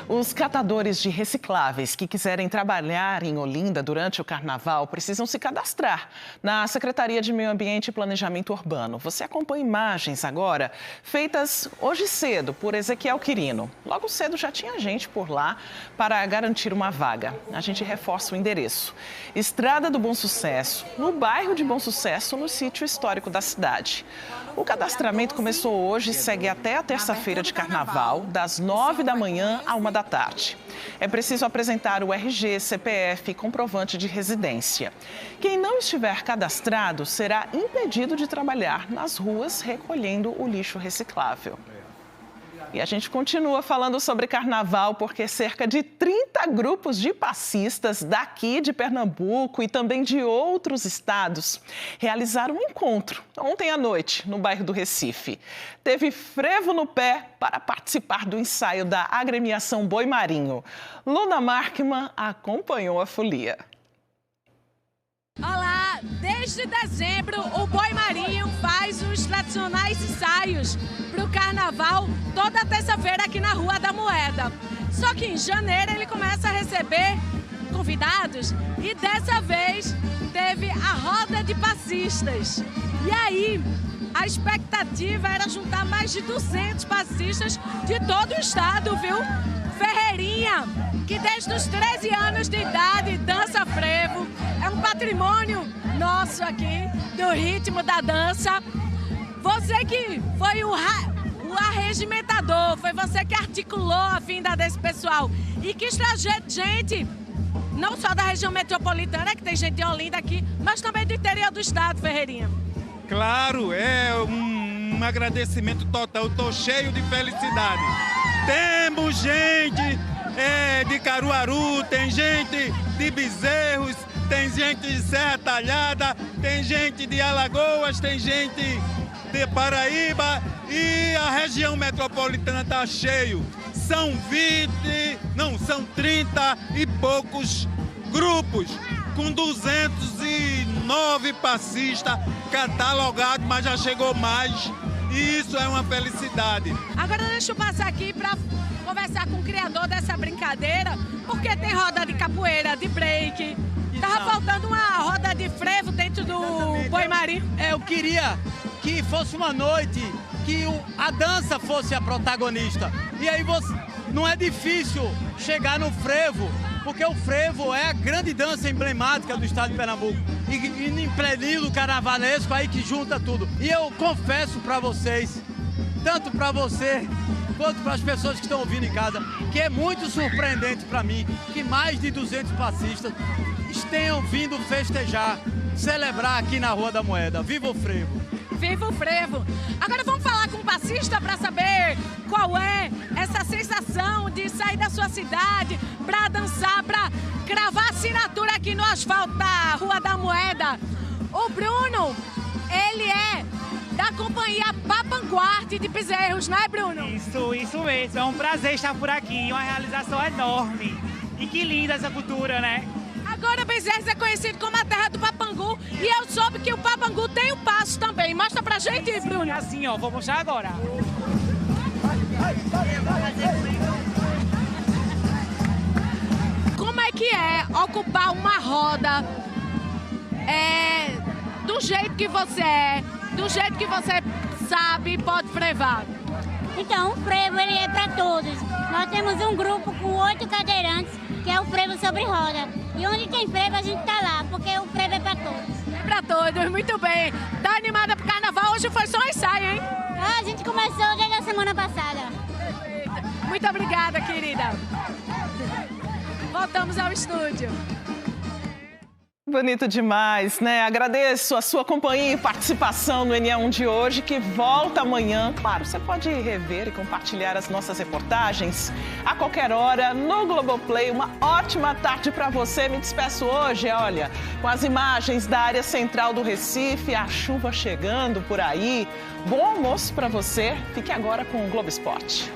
Os catadores de recicláveis que quiserem trabalhar em Olinda durante o Carnaval precisam se cadastrar na Secretaria de Meio Ambiente e Planejamento Urbano. Você acompanha imagens agora feitas hoje cedo por Ezequiel Quirino. Logo cedo já tinha gente por lá para garantir uma vaga. A gente reforça o endereço. Estrada do Bom Sucesso, no bairro de Bom Sucesso, no sítio histórico da cidade. O cadastramento começou hoje e segue até a terça-feira de Carnaval, das 9 da manhã à 1 da tarde. É preciso apresentar o RG, CPF e comprovante de residência. Quem não estiver cadastrado será impedido de trabalhar nas ruas recolhendo o lixo reciclável. E a gente continua falando sobre Carnaval porque cerca de 30 grupos de passistas daqui de Pernambuco e também de outros estados realizaram um encontro ontem à noite no bairro do Recife. Teve frevo no pé para participar do ensaio da agremiação Boi Marinho. Luna Markman acompanhou a folia. Olá! Desde dezembro, o Boi Marinho faz os tradicionais ensaios para o Carnaval toda terça-feira aqui na Rua da Moeda. Só que em janeiro ele começa a receber convidados e dessa vez teve a roda de passistas. E aí, a expectativa era juntar mais de 200 passistas de todo o estado, viu? Ferreirinha, que desde os 13 anos de idade dança frevo, é um patrimônio nosso aqui, do ritmo da dança. Você que foi o arregimentador, foi você que articulou a vinda desse pessoal e quis trazer gente, não só da região metropolitana, que tem gente de Olinda aqui, mas também do interior do estado, Ferreirinha. Claro, é um agradecimento total, estou cheio de felicidade. Temos gente de Caruaru, tem gente de Bezerros, tem gente de Serra Talhada, tem gente de Alagoas, tem gente de Paraíba e a região metropolitana está cheio. São 30 e poucos grupos, com 209 passistas catalogados, mas já chegou mais. E isso é uma felicidade. Agora deixa eu passar aqui para conversar com o criador dessa brincadeira, porque tem roda de capoeira, de break. Tava faltando uma roda de frevo dentro do boi marinho. Eu queria que fosse uma noite que a dança fosse a protagonista. E aí não é difícil chegar no frevo, porque o frevo é a grande dança emblemática do estado de Pernambuco. E em pleninho carnavalesco aí que junta tudo. E eu confesso para vocês, tanto para você quanto para as pessoas que estão ouvindo em casa, que é muito surpreendente para mim que mais de 200 passistas tenham vindo festejar, celebrar aqui na Rua da Moeda. Viva o frevo! Viva o frevo! Agora vamos falar com o passista para saber qual é essa sensação de sair da sua cidade para dançar, para cravar assinatura aqui no asfalto da Rua da Moeda. O Bruno, ele é da companhia Papanguarte de Bezerros, não é, Bruno? Isso mesmo. É um prazer estar por aqui, uma realização enorme. E que linda essa cultura, né? Agora Bezerros é conhecido como a terra do Papangu e eu soube que o Papangu tem um passo também. Mostra pra gente, Bruno. Assim, ó, vou mostrar agora. Como é que é ocupar uma roda do jeito que você é, do jeito que você sabe e pode frevar? Então, o frevo ele é para todos. Nós temos um grupo com 8 cadeirantes, que é o frevo sobre roda. E onde tem frevo a gente tá lá, porque o frevo é para todos. É para todos, muito bem. Tá animada pro carnaval? Hoje foi só um ensaio, hein? Ah, a gente começou desde a semana passada. Muito obrigada, querida. Voltamos ao estúdio. Bonito demais, né? Agradeço a sua companhia e participação no NE1 de hoje, que volta amanhã. Claro, você pode rever e compartilhar as nossas reportagens a qualquer hora no Globoplay. Uma ótima tarde para você. Me despeço hoje, olha, com as imagens da área central do Recife, a chuva chegando por aí. Bom almoço para você. Fique agora com o Globo Esporte.